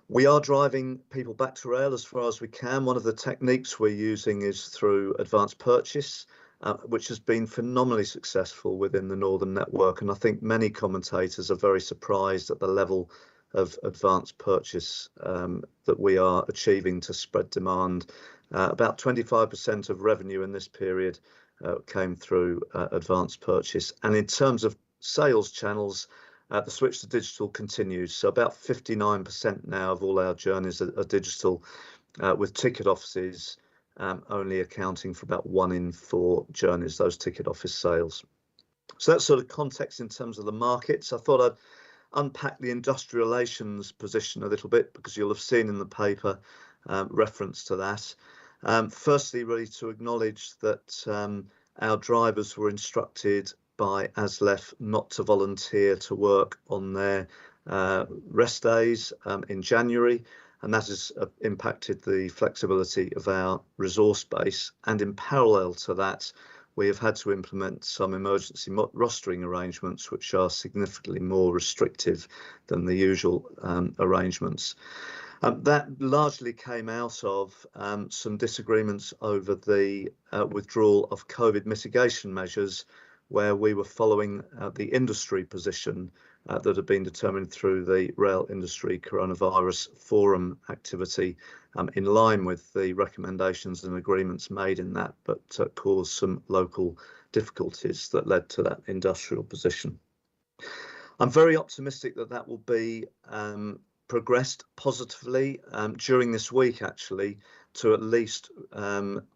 We are driving people back to rail as far as we can. One of the techniques we're using is through advanced purchase, which has been phenomenally successful within the Northern network. And I think many commentators are very surprised at the level of advanced purchase that we are achieving to spread demand. About 25% of revenue in this period came through advanced purchase. And in terms of sales channels, the switch to digital continues. So about 59% now of all our journeys are digital, with ticket offices only accounting for about 1 in 4 journeys, those ticket office sales. So that's sort of context in terms of the markets. I thought I'd unpack the industrial relations position a little bit, because you'll have seen in the paper reference to that. Firstly, really to acknowledge that our drivers were instructed by ASLEF not to volunteer to work on their rest days in January, and that has impacted the flexibility of our resource base. And in parallel to that, we have had to implement some emergency rostering arrangements, which are significantly more restrictive than the usual arrangements. That largely came out of some disagreements over the withdrawal of COVID mitigation measures, where we were following the industry position that had been determined through the Rail Industry Coronavirus Forum activity, in line with the recommendations and agreements made in that, but caused some local difficulties that led to that industrial position. I'm very optimistic that that will be progressed positively during this week, actually, to at least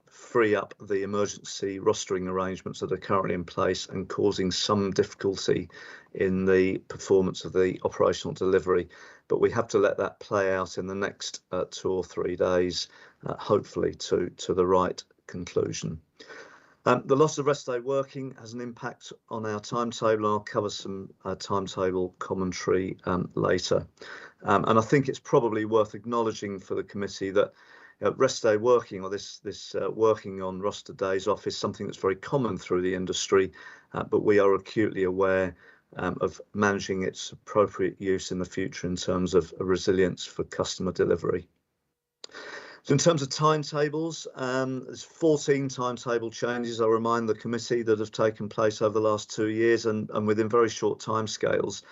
free up the emergency rostering arrangements that are currently in place and causing some difficulty in the performance of the operational delivery. But we have to let that play out in the next 2 or 3 days, hopefully to the right conclusion. The loss of rest day working has an impact on our timetable, and I'll cover some timetable commentary later. And I think it's probably worth acknowledging for the committee that rest day working, or this working on roster days off, is something that's very common through the industry, but we are acutely aware of managing its appropriate use in the future in terms of resilience for customer delivery. So in terms of timetables, there's 14 timetable changes, I remind the committee, that have taken place over the last 2 years, and within very short timescales.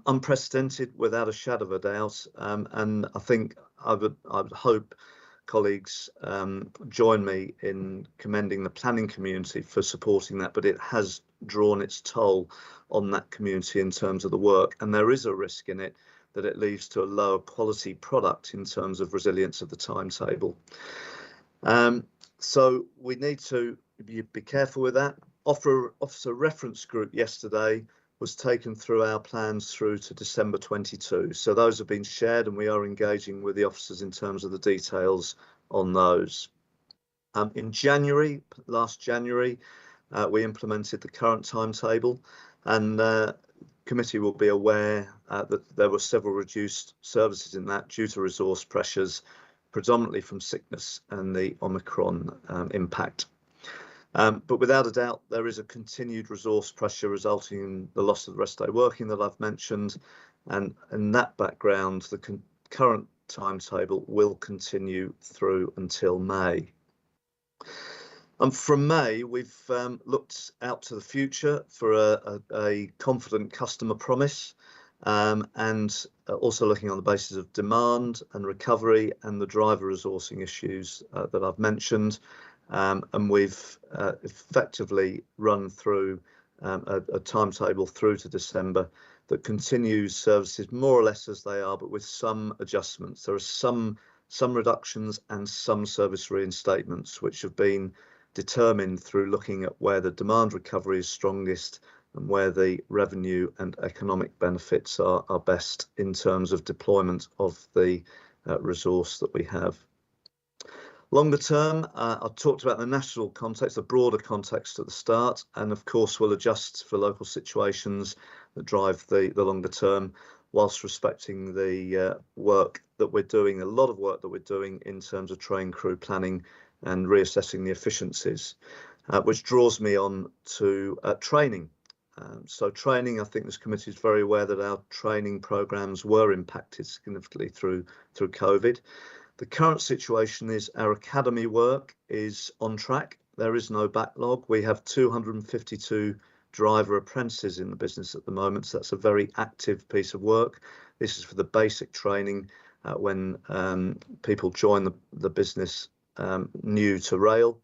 Unprecedented, without a shadow of a doubt, and I think I would hope colleagues join me in commending the planning community for supporting that, but it has drawn its toll on that community in terms of the work, and there is a risk in it that it leads to a lower quality product in terms of resilience of the timetable. So we need to be careful with that. Officer reference group yesterday was taken through our plans through to December 22. So those have been shared, and we are engaging with the officers in terms of the details on those. In January, last January, we implemented the current timetable, and committee will be aware that there were several reduced services in that due to resource pressures, predominantly from sickness and the Omicron impact. But without a doubt, there is a continued resource pressure resulting in the loss of the rest day working that I've mentioned, and in that background, the current timetable will continue through until May. From May, we've looked out to the future for a confident customer promise, and also looking on the basis of demand and recovery and the driver resourcing issues that I've mentioned. And we've effectively run through a timetable through to December that continues services more or less as they are, but with some adjustments. There are some reductions and some service reinstatements, which have been determined through looking at where the demand recovery is strongest and where the revenue and economic benefits are best in terms of deployment of the resource that we have. Longer term, I talked about the national context, the broader context at the start, and of course we'll adjust for local situations that drive the longer term, whilst respecting the work that we're doing, a lot of work that we're doing in terms of train crew planning and reassessing the efficiencies. which draws me on to training. So training, I think this committee is very aware that our training programmes were impacted significantly through COVID. The current situation is our academy work is on track. There is no backlog. We have 252 driver apprentices in the business at the moment, so that's a very active piece of work. This is for the basic training when people join the business new to rail.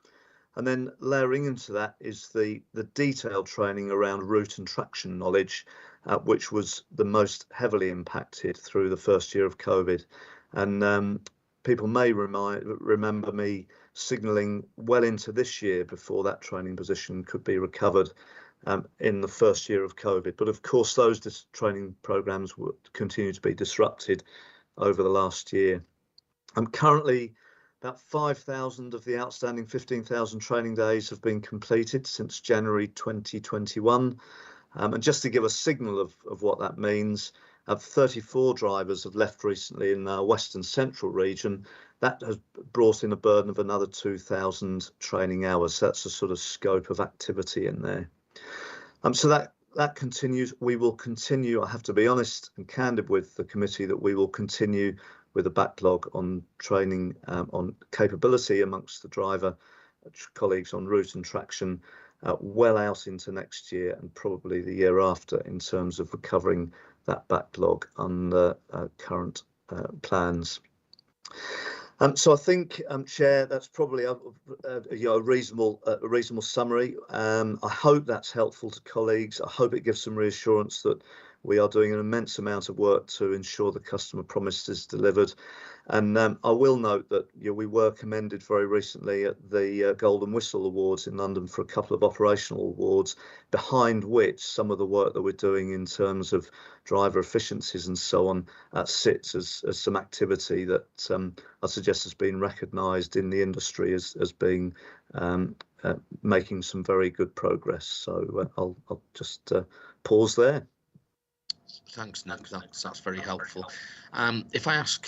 And then layering into that is the detailed training around route and traction knowledge, which was the most heavily impacted through the first year of COVID. And people may remember me signalling well into this year before that training position could be recovered in the first year of COVID. But of course, those training programs would continue to be disrupted over the last year. Currently, about 5,000 of the outstanding 15,000 training days have been completed since January 2021. And just to give a signal of what that means, 34 drivers have left recently in our Western Central region. That has brought in a burden of another 2,000 training hours. So that's the sort of scope of activity in there. So that continues. We will continue. I have to be honest and candid with the committee that we will continue with a backlog on training on capability amongst the driver colleagues on route and traction well out into next year and probably the year after in terms of recovering that backlog under current plans. So I think, Chair, that's probably a reasonable summary. I hope that's helpful to colleagues. I hope it gives some reassurance that we are doing an immense amount of work to ensure the customer promise is delivered. And I will note that we were commended very recently at the Golden Whistle Awards in London for a couple of operational awards, behind which some of the work that we're doing in terms of driver efficiencies and so on sits as some activity that I suggest has been recognised in the industry as being making some very good progress. So I'll just pause there. Thanks, Nick. That's very helpful. If I ask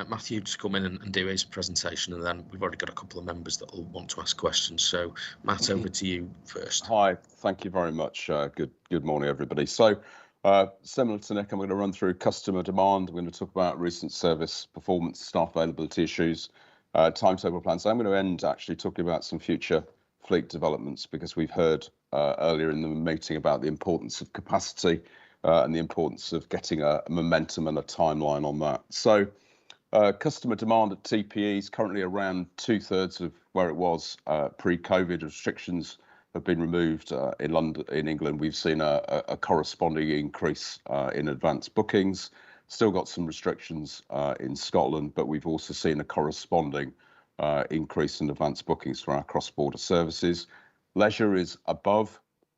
Matthew to come in and do his presentation, and then we've already got a couple of members that will want to ask questions. So, Matt, over to you first. Hi, thank you very much. Good morning, everybody. So, similar to Nick, I'm going to run through customer demand. I'm going to talk about recent service performance, staff availability issues, timetable plans. So I'm going to end actually talking about some future fleet developments, because we've heard earlier in the meeting about the importance of capacity and the importance of getting a momentum and a timeline on that. So customer demand at TPE is currently around 2/3 of where it was pre-COVID. Restrictions have been removed in London. In England, we've seen a corresponding increase in advance bookings. Still got some restrictions in Scotland, but we've also seen a corresponding increase in advance bookings for our cross-border services. Leisure is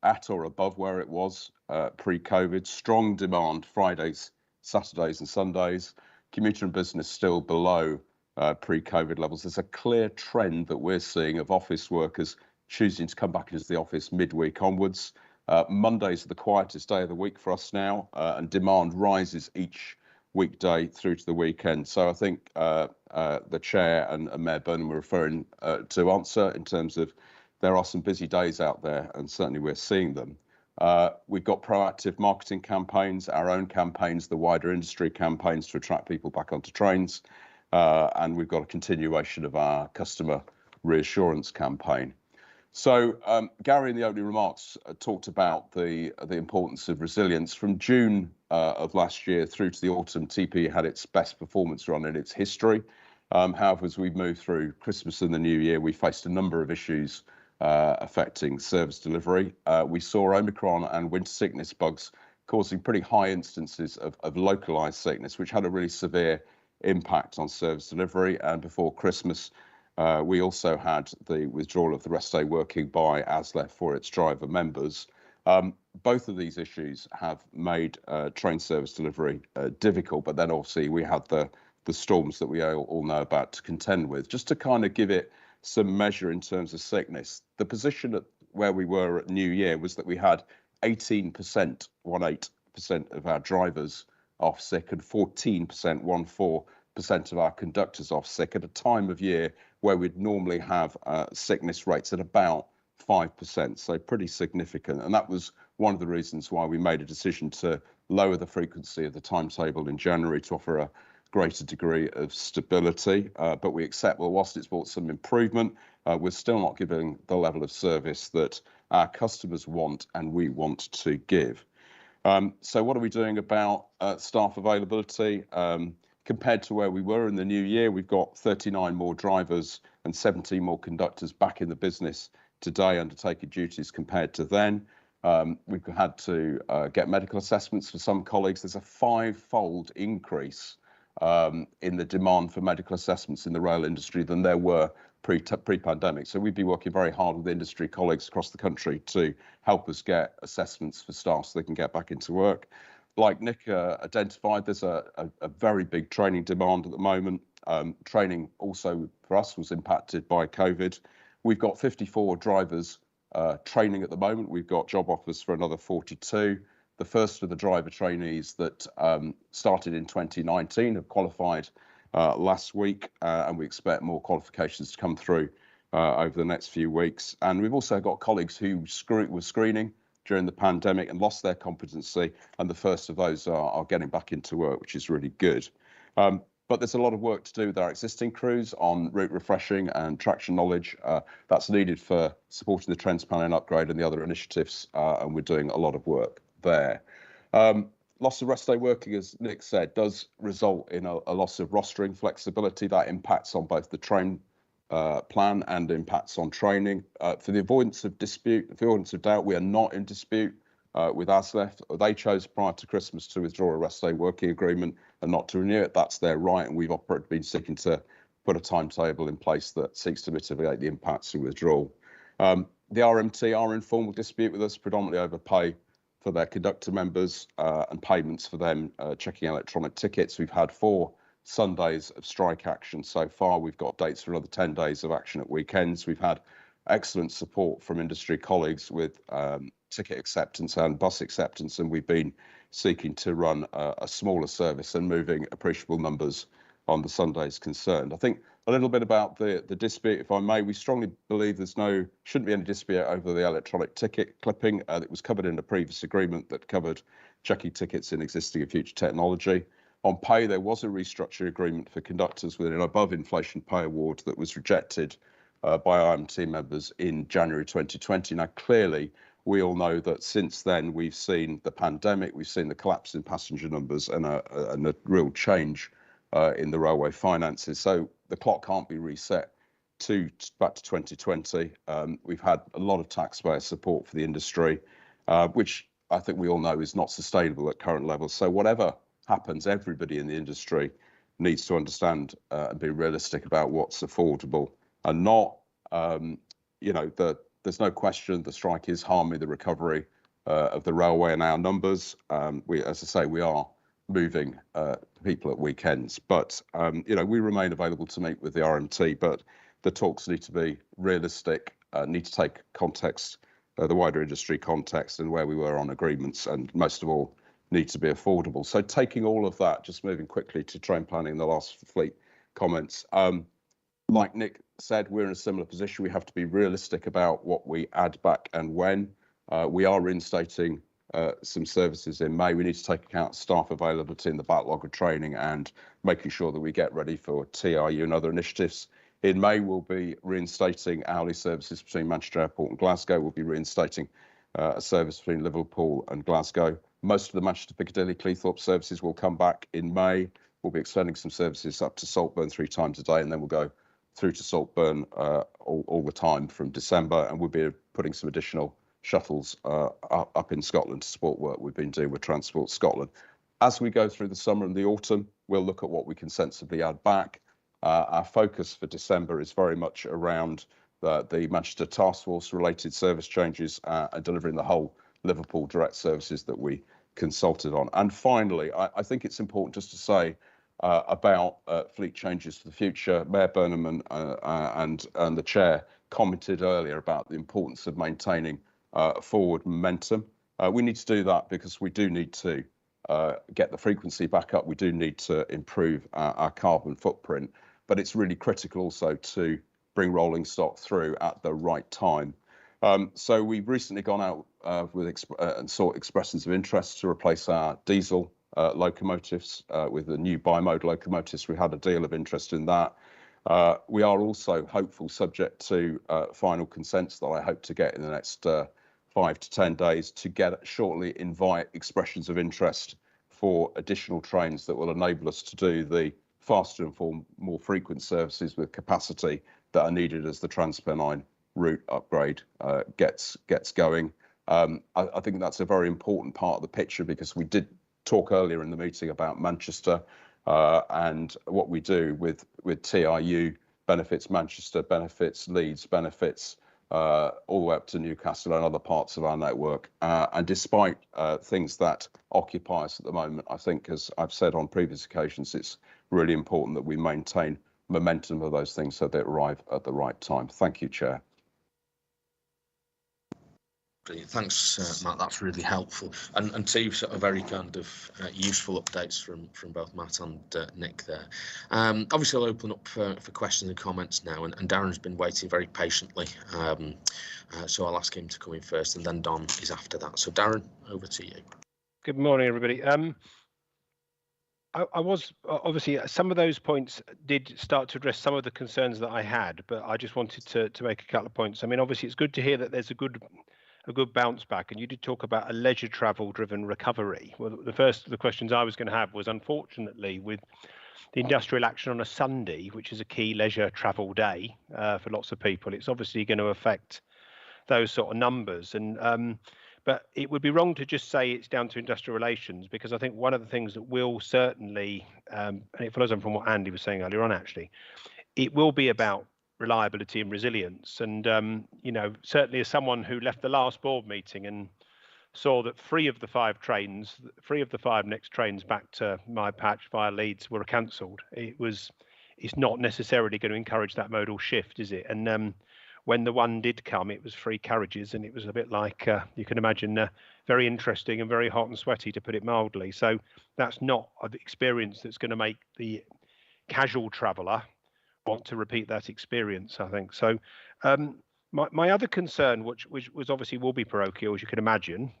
at or above where it was pre-COVID. Strong demand Fridays, Saturdays and Sundays. Commuter and business still below pre-COVID levels. There's a clear trend that we're seeing of office workers choosing to come back into the office midweek onwards. Mondays are the quietest day of the week for us now, and demand rises each weekday through to the weekend. So I think the Chair and Mayor Burnham were referring to answer in terms of there are some busy days out there, and certainly we're seeing them. We've got proactive marketing campaigns, our own campaigns, the wider industry campaigns to attract people back onto trains, and we've got a continuation of our customer reassurance campaign. So Gary in the opening remarks talked about the importance of resilience. From June of last year through to the autumn, TP had its best performance run in its history. However, as we've moved through Christmas and the new year, we faced a number of issues affecting service delivery. We saw Omicron and winter sickness bugs causing pretty high instances of localised sickness, which had a really severe impact on service delivery. And before Christmas, we also had the withdrawal of the rest day working by ASLEF for its driver members. Both of these issues have made train service delivery difficult, but then obviously we had the storms that we all know about to contend with. Just to kind of give it some measure in terms of sickness, the position at where we were at New Year was that we had 18% of our drivers off sick and 14% of our conductors off sick at a time of year where we'd normally have sickness rates at about 5%, so pretty significant. And that was one of the reasons why we made a decision to lower the frequency of the timetable in January to offer a greater degree of stability. But we accept, well, whilst it's brought some improvement, we're still not giving the level of service that our customers want and we want to give. So what are we doing about staff availability? Compared to where we were in the new year, we've got 39 more drivers and 17 more conductors back in the business today undertaking duties compared to then. We've had to get medical assessments for some colleagues. There's a 5-fold increase in the demand for medical assessments in the rail industry than there were pre-pandemic. So we've been working very hard with industry colleagues across the country to help us get assessments for staff so they can get back into work. Like Nick identified, there's a very big training demand at the moment. Training also for us was impacted by COVID. We've got 54 drivers training at the moment. We've got job offers for another 42. The first of the driver trainees that started in 2019 have qualified last week, and we expect more qualifications to come through over the next few weeks. And we've also got colleagues who were screening during the pandemic and lost their competency, and the first of those are getting back into work, which is really good. But there's a lot of work to do with our existing crews on route refreshing and traction knowledge. That's needed for supporting the trends planning upgrade and the other initiatives, and we're doing a lot of work there. Loss of rest day working, as Nick said, does result in a loss of rostering flexibility. That impacts on both the train plan and impacts on training. For the avoidance of dispute, the avoidance of doubt, we are not in dispute with ASLEF. They chose prior to Christmas to withdraw a rest day working agreement and not to renew it. That's their right, and we've been seeking to put a timetable in place that seeks to mitigate the impacts of withdrawal. The RMT are in formal dispute with us, predominantly over pay for their conductor members and payments for them checking electronic tickets. We've had 4 Sundays of strike action so far. We've got dates for another 10 days of action at weekends. We've had excellent support from industry colleagues with ticket acceptance and bus acceptance, and we've been seeking to run a smaller service and moving appreciable numbers on the Sundays concerned. I think a little bit about the dispute, if I may. We strongly believe shouldn't be any dispute over the electronic ticket clipping that was covered in a previous agreement that covered checking tickets in existing and future technology. On pay, there was a restructure agreement for conductors with an above inflation pay award that was rejected by IMT members in January 2020. Now, clearly, we all know that since then we've seen the pandemic, we've seen the collapse in passenger numbers and a real change in the railway finances. So the clock can't be reset back to 2020. We've had a lot of taxpayer support for the industry, which I think we all know is not sustainable at current levels. So whatever happens, everybody in the industry needs to understand and be realistic about what's affordable and not. There's no question the strike is harming the recovery of the railway and our numbers. As I say, we are moving people at weekends, but we remain available to meet with the RMT. But the talks need to be realistic, need to take context, the wider industry context, and where we were on agreements, and most of all, need to be affordable. So taking all of that, just moving quickly to train planning, the last fleet comments. Like Nick said, we're in a similar position. We have to be realistic about what we add back and when. We are reinstating some services in May. We need to take account of staff availability in the backlog of training and making sure that we get ready for TRU and other initiatives. In May, we'll be reinstating hourly services between Manchester Airport and Glasgow. We'll be reinstating a service between Liverpool and Glasgow. Most of the Manchester Piccadilly Cleethorpes services will come back in May. We'll be extending some services up to Saltburn 3 times a day, and then we'll go through to Saltburn all the time from December, and we'll be putting some additional shuttles up in Scotland to support work we've been doing with Transport Scotland. As we go through the summer and the autumn, we'll look at what we can sensibly add back. Our focus for December is very much around the Manchester Task Force related service changes and delivering the whole Liverpool direct services that we consulted on. And finally, I think it's important just to say about fleet changes for the future. Mayor Burnham and the chair commented earlier about the importance of maintaining forward momentum. We need to do that because we do need to get the frequency back up. We do need to improve our carbon footprint, but it's really critical also to bring rolling stock through at the right time. So we've recently gone out and sought expressions of interest to replace our diesel locomotives with the new bi-mode locomotives. We had a deal of interest in that. We are also hopeful, subject to final consents that I hope to get in the next 5 to 10 days, to shortly invite expressions of interest for additional trains that will enable us to do the faster and more frequent services with capacity that are needed as the Transpennine route upgrade gets going. I think that's a very important part of the picture, because we did talk earlier in the meeting about Manchester and what we do with TRU benefits Manchester, benefits Leeds, benefits all the way up to Newcastle and other parts of our network. And despite things that occupy us at the moment, I think, as I've said on previous occasions, it's really important that we maintain momentum of those things so they arrive at the right time. Thank you, Chair. Brilliant. Thanks, Matt. That's really helpful. And two sort of very kind of useful updates from both Matt and Nick there. Obviously, I'll open up for questions and comments now. And Darren's been waiting very patiently, so I'll ask him to come in first, and then Don is after that. So Darren, over to you. Good morning, everybody. I was obviously, some of those points did start to address some of the concerns that I had, but I just wanted to make a couple of points. I mean, obviously, it's good to hear that there's a good bounce back, and you did talk about a leisure travel driven recovery. Well, the first of the questions I was going to have was, unfortunately, with the industrial action on a Sunday, which is a key leisure travel day for lots of people, it's obviously going to affect those sort of numbers. And but it would be wrong to just say it's down to industrial relations, because I think one of the things that will certainly, and it follows on from what Andy was saying earlier on, actually, it will be about reliability and resilience. And you know, certainly as someone who left the last board meeting and saw that 3 of the 5 next trains back to my patch via Leeds were cancelled, it's not necessarily going to encourage that modal shift, is it? And when the one did come, it was 3 carriages, and it was a bit like, you can imagine, very interesting and very hot and sweaty, to put it mildly. So that's not an experience that's going to make the casual traveller want to repeat that experience, I think. So my other concern, which was obviously will be parochial, as you can imagine,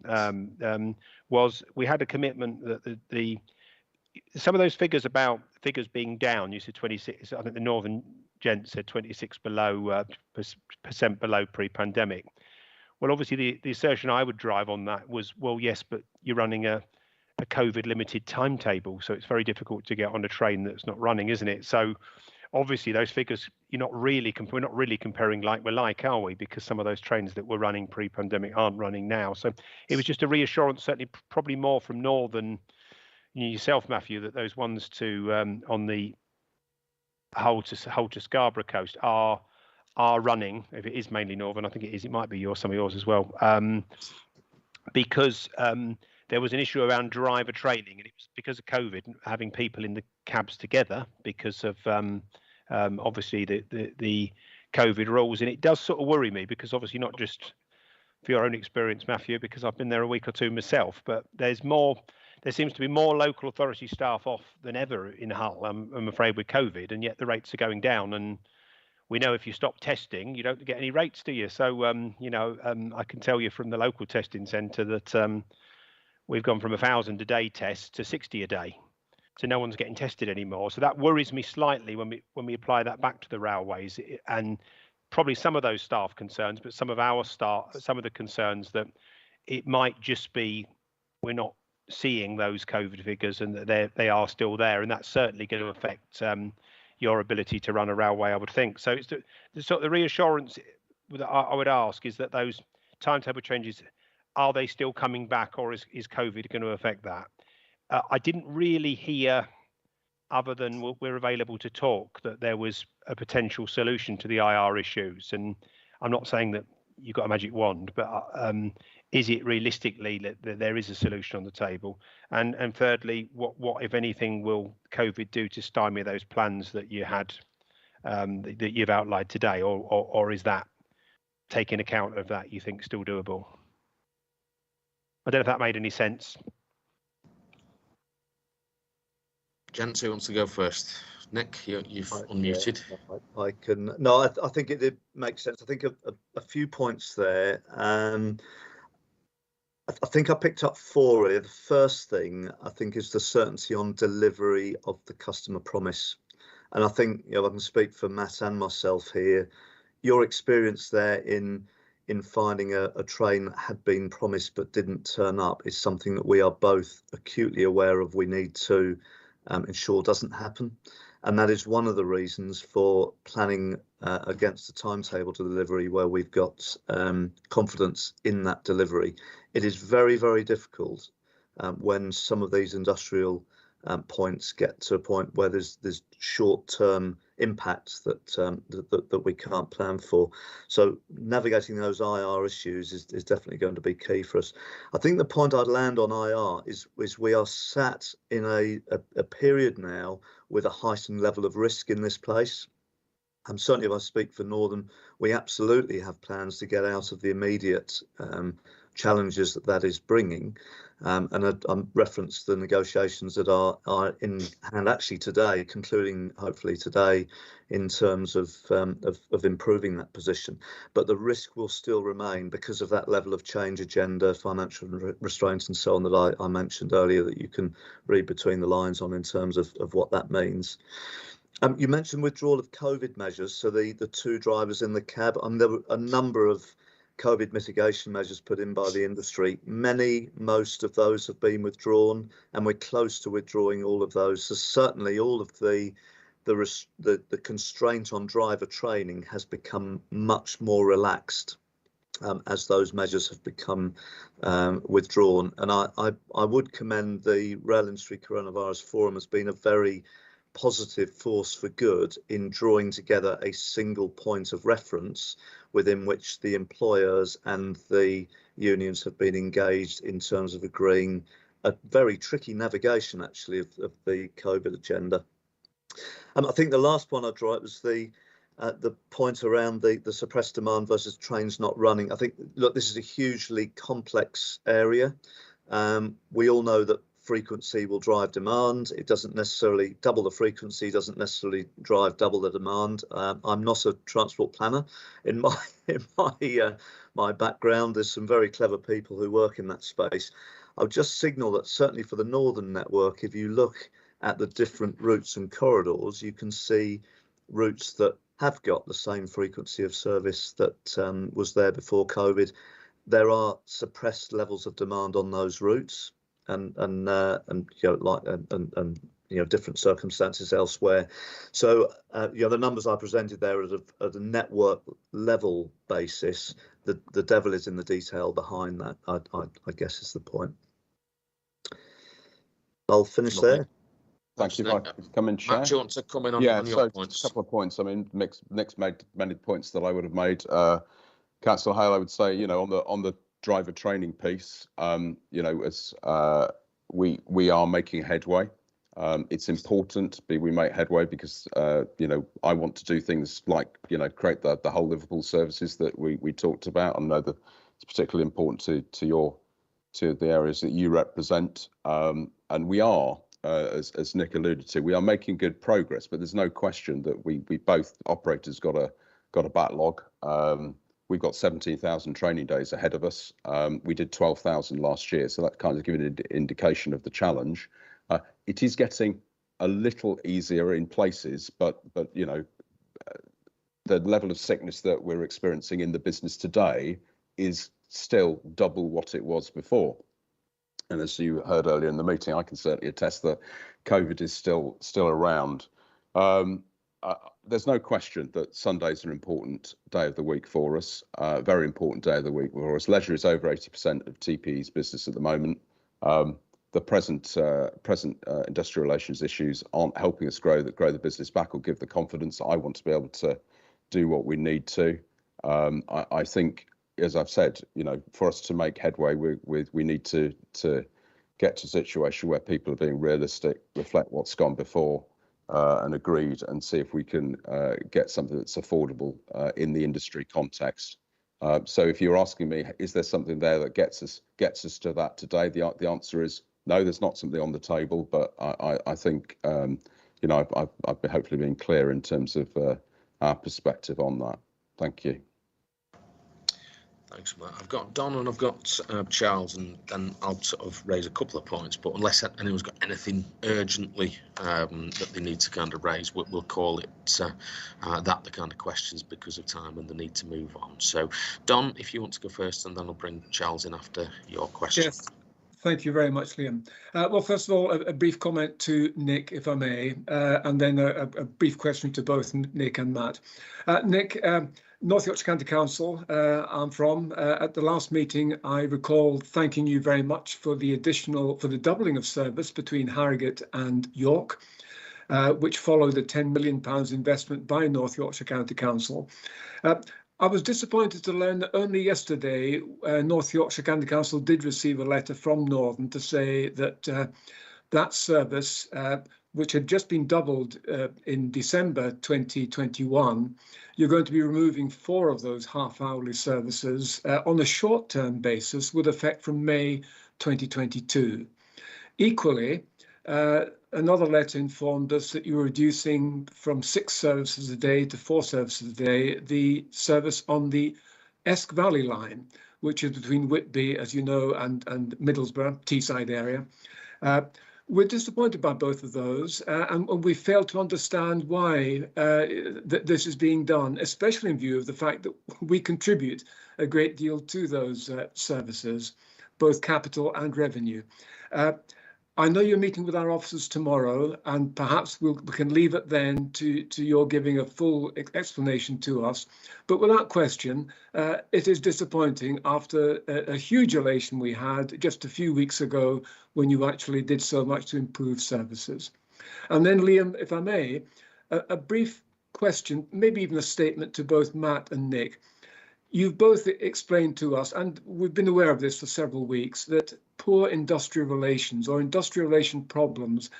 was we had a commitment that some of those figures about figures being down, you said 26, I think the Northern gent said 26% below pre-pandemic. Well, obviously the assertion I would drive on that was, well, yes, but you're running a COVID limited timetable, so it's very difficult to get on a train that's not running, isn't it? So obviously those figures, we're not really comparing like we're like, are we? Because some of those trains that were running pre-pandemic aren't running now. So it was just a reassurance, certainly probably more from Northern, yourself, Matthew, that those ones to on the Hull to Scarborough coast are running. If it is mainly Northern, I think it is. It might be some of yours as well, because there was an issue around driver training, and it was because of COVID, having people in the cabs together because of obviously the COVID rules. And it does sort of worry me, because obviously not just for your own experience, Matthew, because I've been there a week or two myself, but there seems to be more local authority staff off than ever in Hull, I'm afraid, with COVID, and yet the rates are going down. And we know if you stop testing, you don't get any rates, do you? So, I can tell you from the local testing centre that we've gone from 1,000 a day tests to 60 a day. So no one's getting tested anymore. So that worries me slightly when we apply that back to the railways, and probably some of those staff concerns, but some of the concerns that it might just be we're not seeing those COVID figures, and that they are still there, and that's certainly going to affect your ability to run a railway, I would think. So it's the sort of the reassurance that I would ask is that those timetable changes, are they still coming back, or is COVID going to affect that? I didn't really hear, other than we're available to talk, that there was a potential solution to the IR issues. And I'm not saying that you've got a magic wand, but is it realistically that there is a solution on the table? And thirdly, what if anything will COVID do to stymie those plans that you had, that you've outlined today, or is that, taking account of that, you think still doable? I don't know if that made any sense. Gents, who wants to go first? Nick, you've unmuted. Yeah, I can. No, I think it makes sense. I think a few points there. I think I picked up 4 really. The first thing I think is the certainty on delivery of the customer promise. And I think, I can speak for Matt and myself here. Your experience there in finding a train that had been promised but didn't turn up is something that we are both acutely aware of. We need to ensure doesn't happen. And that is one of the reasons for planning against the timetable to delivery, where we've got confidence in that delivery. It is very, very difficult when some of these industrial points get to a point where there's short-term impacts that we can't plan for. So navigating those IR issues is definitely going to be key for us. I think the point I'd land on IR is we are sat in a period now with a heightened level of risk in this place. Certainly, if I speak for Northern, we absolutely have plans to get out of the immediate challenges that is bringing. And I referenced the negotiations that are in hand actually today, concluding hopefully today, in terms of improving that position. But the risk will still remain because of that level of change agenda, financial restraints and so on that I mentioned earlier, that you can read between the lines on in terms of what that means. You mentioned withdrawal of COVID measures, so the 2 drivers in the cab. There were a number of COVID mitigation measures put in by the industry. Most of those have been withdrawn, and we're close to withdrawing all of those. So certainly all of the constraint on driver training has become much more relaxed as those measures have become withdrawn. And I would commend the Rail Industry Coronavirus Forum as being a very positive force for good in drawing together a single point of reference within which the employers and the unions have been engaged in terms of agreeing a very tricky navigation actually of the COVID agenda. I think the last one I draw out was the point around the suppressed demand versus trains not running. I think, look, this is a hugely complex area. We all know that frequency will drive demand. It doesn't necessarily double the frequency, doesn't necessarily drive double the demand. I'm not a transport planner. In my background, there's some very clever people who work in that space. I'll just signal that certainly for the Northern network, if you look at the different routes and corridors, you can see routes that have got the same frequency of service that was there before COVID. There are suppressed levels of demand on those routes. And different circumstances elsewhere. So the numbers I presented there at a network level basis, the devil is in the detail behind that. I guess is the point. I'll finish there. Thank you. If I come in, Chair. Matt, do you want to come in on your points? A couple of points. I mean, Nick's made many points that I would have made. Councillor Hale, I would say, on the driver training piece, as we are making headway. It's important we make headway because I want to do things like create the whole Liverpool services that we talked about. I know that it's particularly important to the areas that you represent, and we are, as Nick alluded to, we are making good progress. But there's no question that we both operators got a backlog. We've got 17,000 training days ahead of us. We did 12,000 last year, so that kind of gives an indication of the challenge. It is getting a little easier in places, but the level of sickness that we're experiencing in the business today is still double what it was before. And as you heard earlier in the meeting, I can certainly attest that COVID is still around. There's no question that Sundays are an important day of the week for us, very important day of the week for us. Leisure is over 80% of TPE's business at the moment. The present industrial relations issues aren't helping us grow the business back or give the confidence I want to be able to do what we need to. I think, as I've said, for us to make headway, we need to get to a situation where people are being realistic, reflect what's gone before, and agreed, and see if we can get something that's affordable in the industry context. So if you're asking me, is there something there that gets us to that today? The answer is no, there's not something on the table, but I think you know, I've been hopefully being clear in terms of our perspective on that. Thank you. Thanks, Matt. I've got Don and I've got Charles, and then I'll sort of raise a couple of points, but unless anyone's got anything urgently that they need to kind of raise, we'll call it that the kind of questions because of time and the need to move on. So, Don, if you want to go first, and then I'll bring Charles in after your question. Yes. Thank you very much, Liam. Well, first of all, a brief comment to Nick, if I may, and then a brief question to both Nick and Matt. Nick, North Yorkshire County Council, I'm from. At the last meeting, I recall thanking you very much for the doubling of service between Harrogate and York, which followed a £10 million investment by North Yorkshire County Council. I was disappointed to learn that only yesterday North Yorkshire County Council did receive a letter from Northern to say that that service, which had just been doubled in December 2021, you're going to be removing 4 of those half-hourly services on a short-term basis with effect from May 2022. Equally, another letter informed us that you were reducing from 6 services a day to 4 services a day the service on the Esk Valley line, which is between Whitby, as you know, and Middlesbrough, Teesside area. We're disappointed by both of those, and we fail to understand why this is being done, especially in view of the fact that we contribute a great deal to those services, both capital and revenue. I know you're meeting with our officers tomorrow, and perhaps we can leave it then to your giving a full explanation to us. But without question, it is disappointing after a huge elation we had just a few weeks ago when you actually did so much to improve services. And then, Liam, if I may, a brief question, maybe even a statement to both Matt and Nick. You've both explained to us, and we've been aware of this for several weeks, that poor industrial relations or industrial relation problems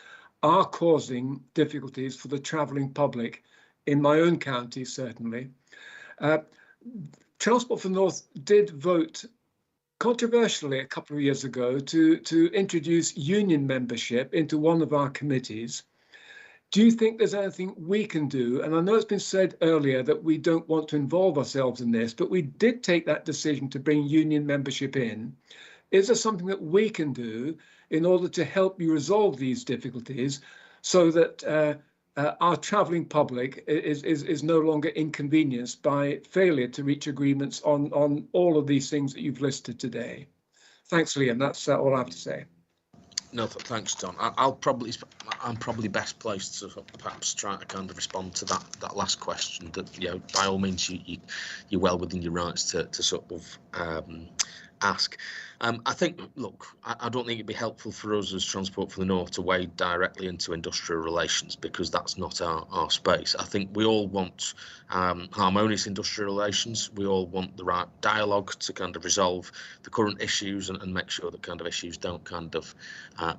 are causing difficulties for the travelling public in my own county, certainly. Transport for the North did vote controversially a couple of years ago to introduce union membership into one of our committees. Do you think there's anything we can do? And I know it's been said earlier that we don't want to involve ourselves in this, but we did take that decision to bring union membership in. Is there something that we can do in order to help you resolve these difficulties so that our travelling public is no longer inconvenienced by failure to reach agreements on all of these things that you've listed today? Thanks, Liam. That's all I have to say. No, thanks, Don. I'm probably best placed to perhaps try to kind of respond to that last question. That, you know, by all means, you're well within your rights to sort of ask. I think, look, I don't think it'd be helpful for us as Transport for the North to wade directly into industrial relations, because that's not our space. I think we all want harmonious industrial relations. We all want the right dialogue to kind of resolve the current issues and make sure that kind of issues don't kind of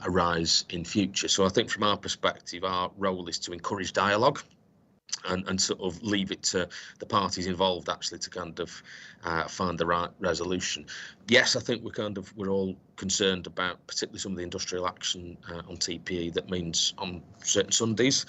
arise in future. So I think from our perspective, our role is to encourage dialogue and sort of leave it to the parties involved actually to kind of find the right resolution. Yes, I think we're all concerned about particularly some of the industrial action on TPE. That means on certain Sundays,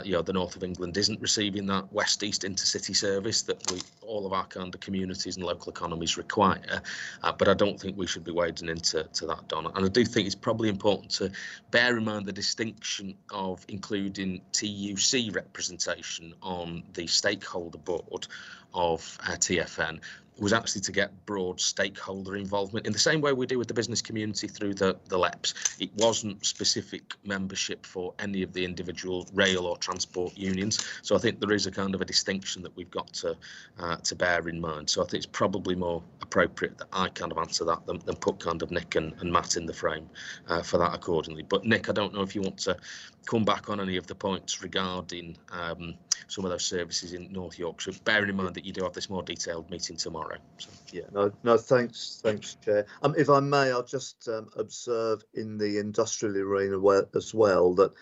you know, the north of England isn't receiving that west-east intercity service that all of our kind of communities and local economies require. But I don't think we should be wading into that, Donna. And I do think it's probably important to bear in mind the distinction of including TUC representation on the stakeholder board of TFN was actually to get broad stakeholder involvement in the same way we do with the business community through the LEPs. It wasn't specific membership for any of the individual rail or transport unions. So I think there is a kind of a distinction that we've got to bear in mind. So I think it's probably more appropriate that I kind of answer that than put kind of Nick and Matt in the frame for that accordingly. But Nick, I don't know if you want to come back on any of the points regarding some of those services in North Yorkshire, bearing in mind that you do have this more detailed meeting tomorrow. So. Yeah, no, thanks, Chair. If I may, I'll just observe in the industrial arena as well that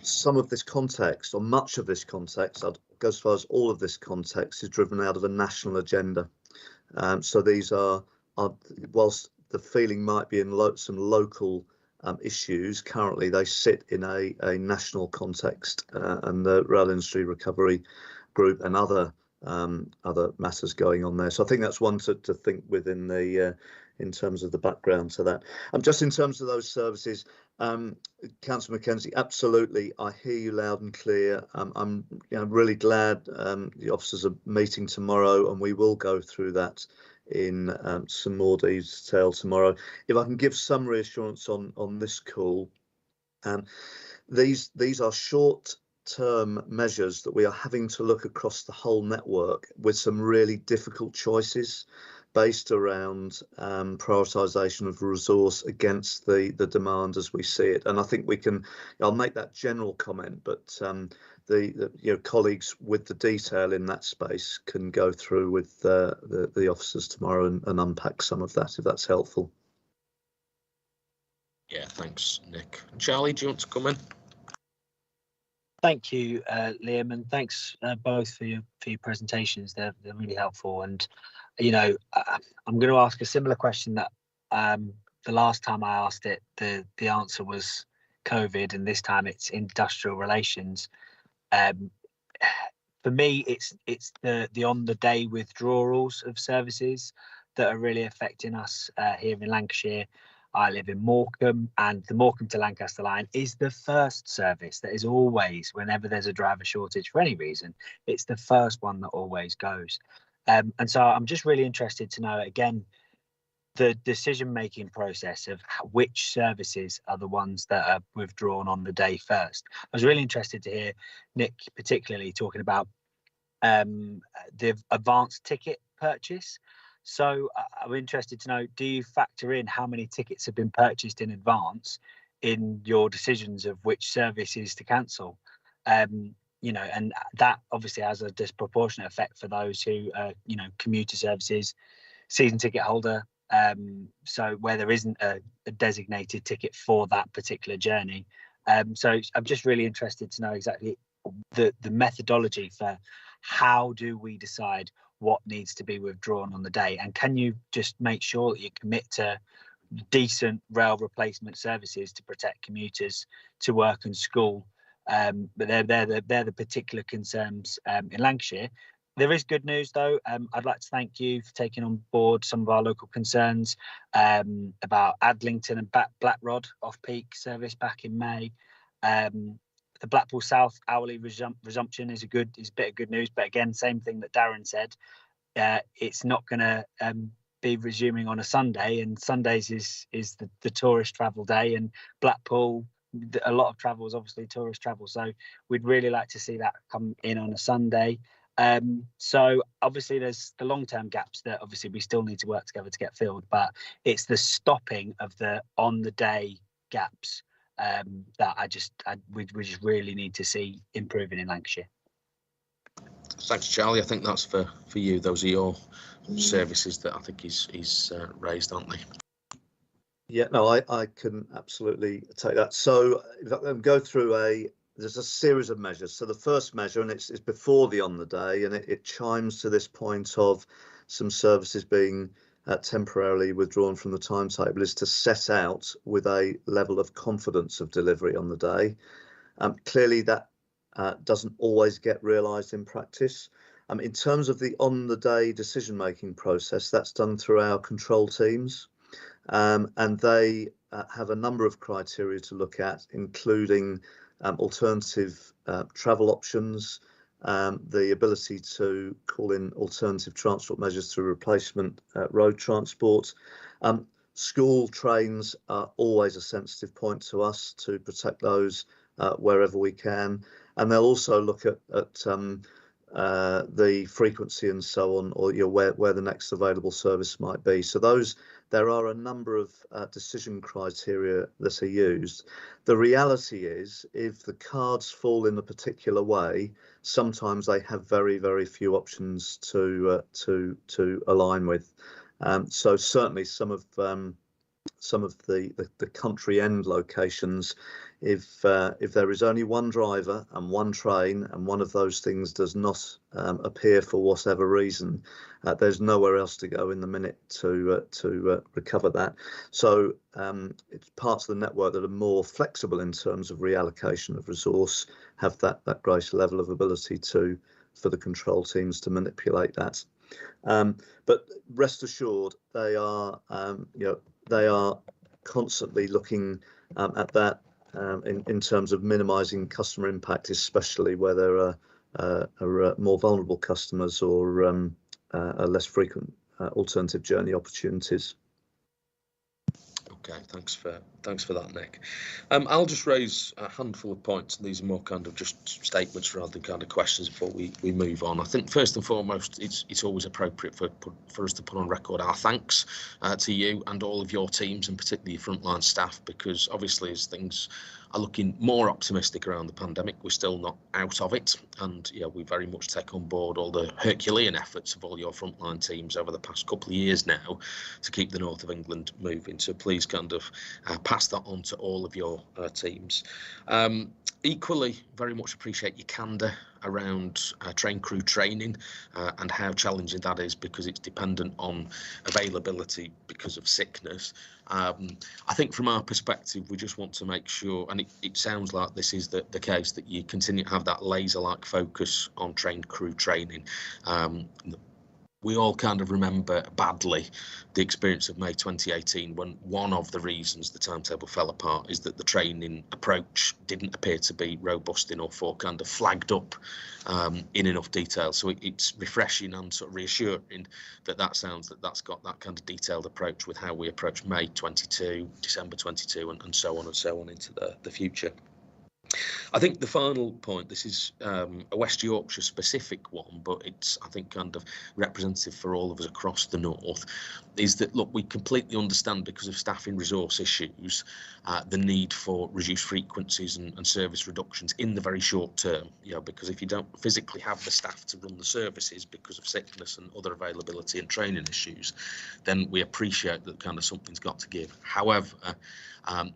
some of this context, or much of this context, I'd go as far as all of this context, is driven out of a national agenda. So these are whilst the feeling might be in some local issues. Currently, they sit in a national context, and the Rail Industry Recovery Group and other matters going on there. So I think that's one to think within the in terms of the background to that. Just in terms of those services, Councillor Mackenzie, absolutely, I hear you loud and clear. I'm really glad the officers are meeting tomorrow, and we will go through that in some more detail tomorrow. If I can give some reassurance on this call, these are short-term measures that we are having to look across the whole network with some really difficult choices based around prioritisation of resource against the demand as we see it. And I think we can, I'll make that general comment, but the colleagues with the detail in that space can go through with the officers tomorrow and unpack some of that, if that's helpful. Yeah, thanks, Nick. Charlie, do you want to come in? Thank you, Liam, and thanks both for your presentations. They're really helpful. And I'm going to ask a similar question that the last time I asked it, the answer was COVID, and this time it's industrial relations. For me, it's the on-the-day withdrawals of services that are really affecting us here in Lancashire. I live in Morecambe, and the Morecambe to Lancaster line is the first service that is always, whenever there's a driver shortage for any reason, it's the first one that always goes. And so I'm just really interested to know, again, the decision-making process of which services are the ones that are withdrawn on the day first. I was really interested to hear Nick particularly talking about the advanced ticket purchase. So I'm interested to know, do you factor in how many tickets have been purchased in advance in your decisions of which services to cancel? And that obviously has a disproportionate effect for those who commuter services, season ticket holder, so where there isn't a designated ticket for that particular journey. So I'm just really interested to know exactly the methodology for how do we decide what needs to be withdrawn on the day, and can you just make sure that you commit to decent rail replacement services to protect commuters to work and school? But they're the particular concerns in Lancashire. There is good news though. I'd like to thank you for taking on board some of our local concerns about Adlington and Blackrod off-peak service back in May. The Blackpool South hourly resumption is a bit of good news, but again, same thing that Darren said. It's not going to be resuming on a Sunday, and Sundays is the tourist travel day, and Blackpool, a lot of travel is obviously tourist travel, so we'd really like to see that come in on a Sunday. So obviously there's the long-term gaps that obviously we still need to work together to get filled, but it's the stopping of the on-the-day gaps that we just really need to see improving in Lancashire. Thanks, Charlie. I think that's for you. Those are your services that I think he's raised, aren't they? Yeah, no, I can absolutely take that. So if I can go through there's a series of measures. So the first measure, and it's before the on the day, and it chimes to this point of some services being temporarily withdrawn from the timetable, is to set out with a level of confidence of delivery on the day. Clearly that doesn't always get realised in practice. In terms of the on-the-day decision-making process, that's done through our control teams, and they have a number of criteria to look at, including alternative travel options, the ability to call in alternative transport measures through replacement road transport. School trains are always a sensitive point to us to protect those wherever we can, and they'll also look at the frequency and so on, or where the next available service might be. So there are a number of decision criteria that are used. The reality is, if the cards fall in a particular way, sometimes they have very, very few options to align with. So certainly some of some of the country end locations, if there is only one driver and one train and one of those things does not appear for whatever reason, there's nowhere else to go in the minute to recover that. So it's parts of the network that are more flexible in terms of reallocation of resource, have that greater level of ability for the control teams to manipulate that. But rest assured, they are they are constantly looking at that in terms of minimising customer impact, especially where there are more vulnerable customers or less frequent alternative journey opportunities. Okay, thanks for that, Nick. I'll just raise a handful of points. These are more kind of just statements rather than kind of questions before we move on. I think first and foremost, it's always appropriate for us to put on record our thanks to you and all of your teams, and particularly your frontline staff, because obviously as things are looking more optimistic around the pandemic, we're still not out of it, and yeah, we very much take on board all the Herculean efforts of all your frontline teams over the past couple of years now to keep the north of England moving. So please kind of pass that on to all of your teams. Equally, very much appreciate your candour around train crew training and how challenging that is, because it's dependent on availability because of sickness. I think from our perspective, we just want to make sure, and it sounds like this is the case, that you continue to have that laser-like focus on trained crew training. We all kind of remember badly the experience of May 2018, when one of the reasons the timetable fell apart is that the training approach didn't appear to be robust enough or kind of flagged up in enough detail. So it's refreshing and sort of reassuring that that's got that kind of detailed approach with how we approach May 22, December 22, and so on into the future. I think the final point, this is a West Yorkshire specific one, but it's, I think, kind of representative for all of us across the north, is that, look, we completely understand, because of staffing resource issues, the need for reduced frequencies and service reductions in the very short term, because if you don't physically have the staff to run the services because of sickness and other availability and training issues, then we appreciate that kind of something's got to give. However,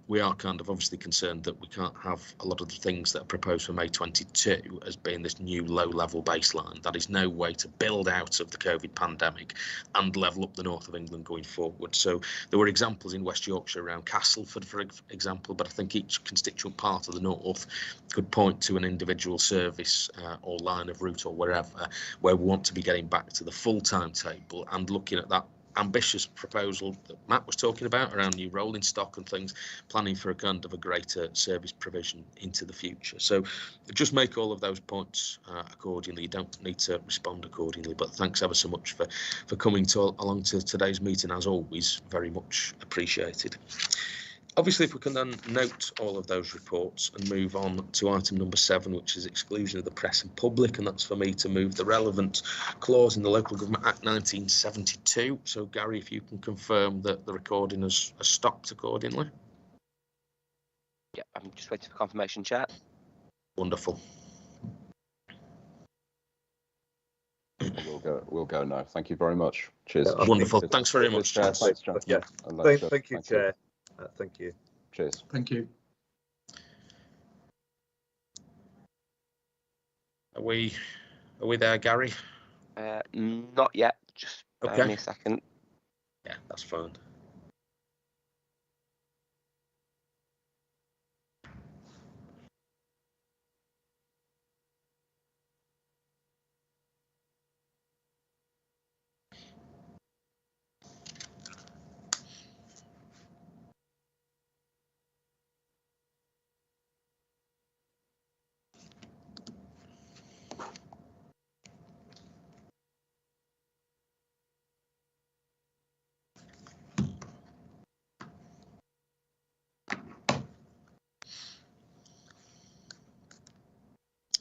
we are kind of obviously concerned that we can't have a lot of the things that are proposed for May 22 as being this new low-level baseline. That is no way to build out of the COVID pandemic and level up the north of England going forward. So there were examples in West Yorkshire around Castleford, for example, but I think each constituent part of the north could point to an individual service or line of route or wherever where we want to be getting back to the full timetable and looking at that ambitious proposal that Matt was talking about around new rolling stock and things, planning for a kind of a greater service provision into the future. So just make all of those points accordingly. You don't need to respond accordingly, but thanks ever so much for coming along to today's meeting, as always, very much appreciated. Obviously, if we can then note all of those reports and move on to item number 7, which is exclusion of the press and public, and that's for me to move the relevant clause in the Local Government Act 1972. So, Gary, if you can confirm that the recording has stopped accordingly. Yeah, I'm just waiting for confirmation, Chair. Wonderful. We'll go now. Thank you very much. Cheers. Yeah, wonderful. Thanks very much. Chair. Thanks, Jonathan. Yeah. Thank you, Chair. Thank you. Cheers. Thank you. Are we there, Gary? Not yet. Just bear me a second. Yeah, that's fine.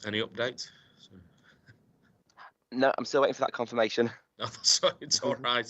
Any updates? No, I'm still waiting for that confirmation. No, it's all right.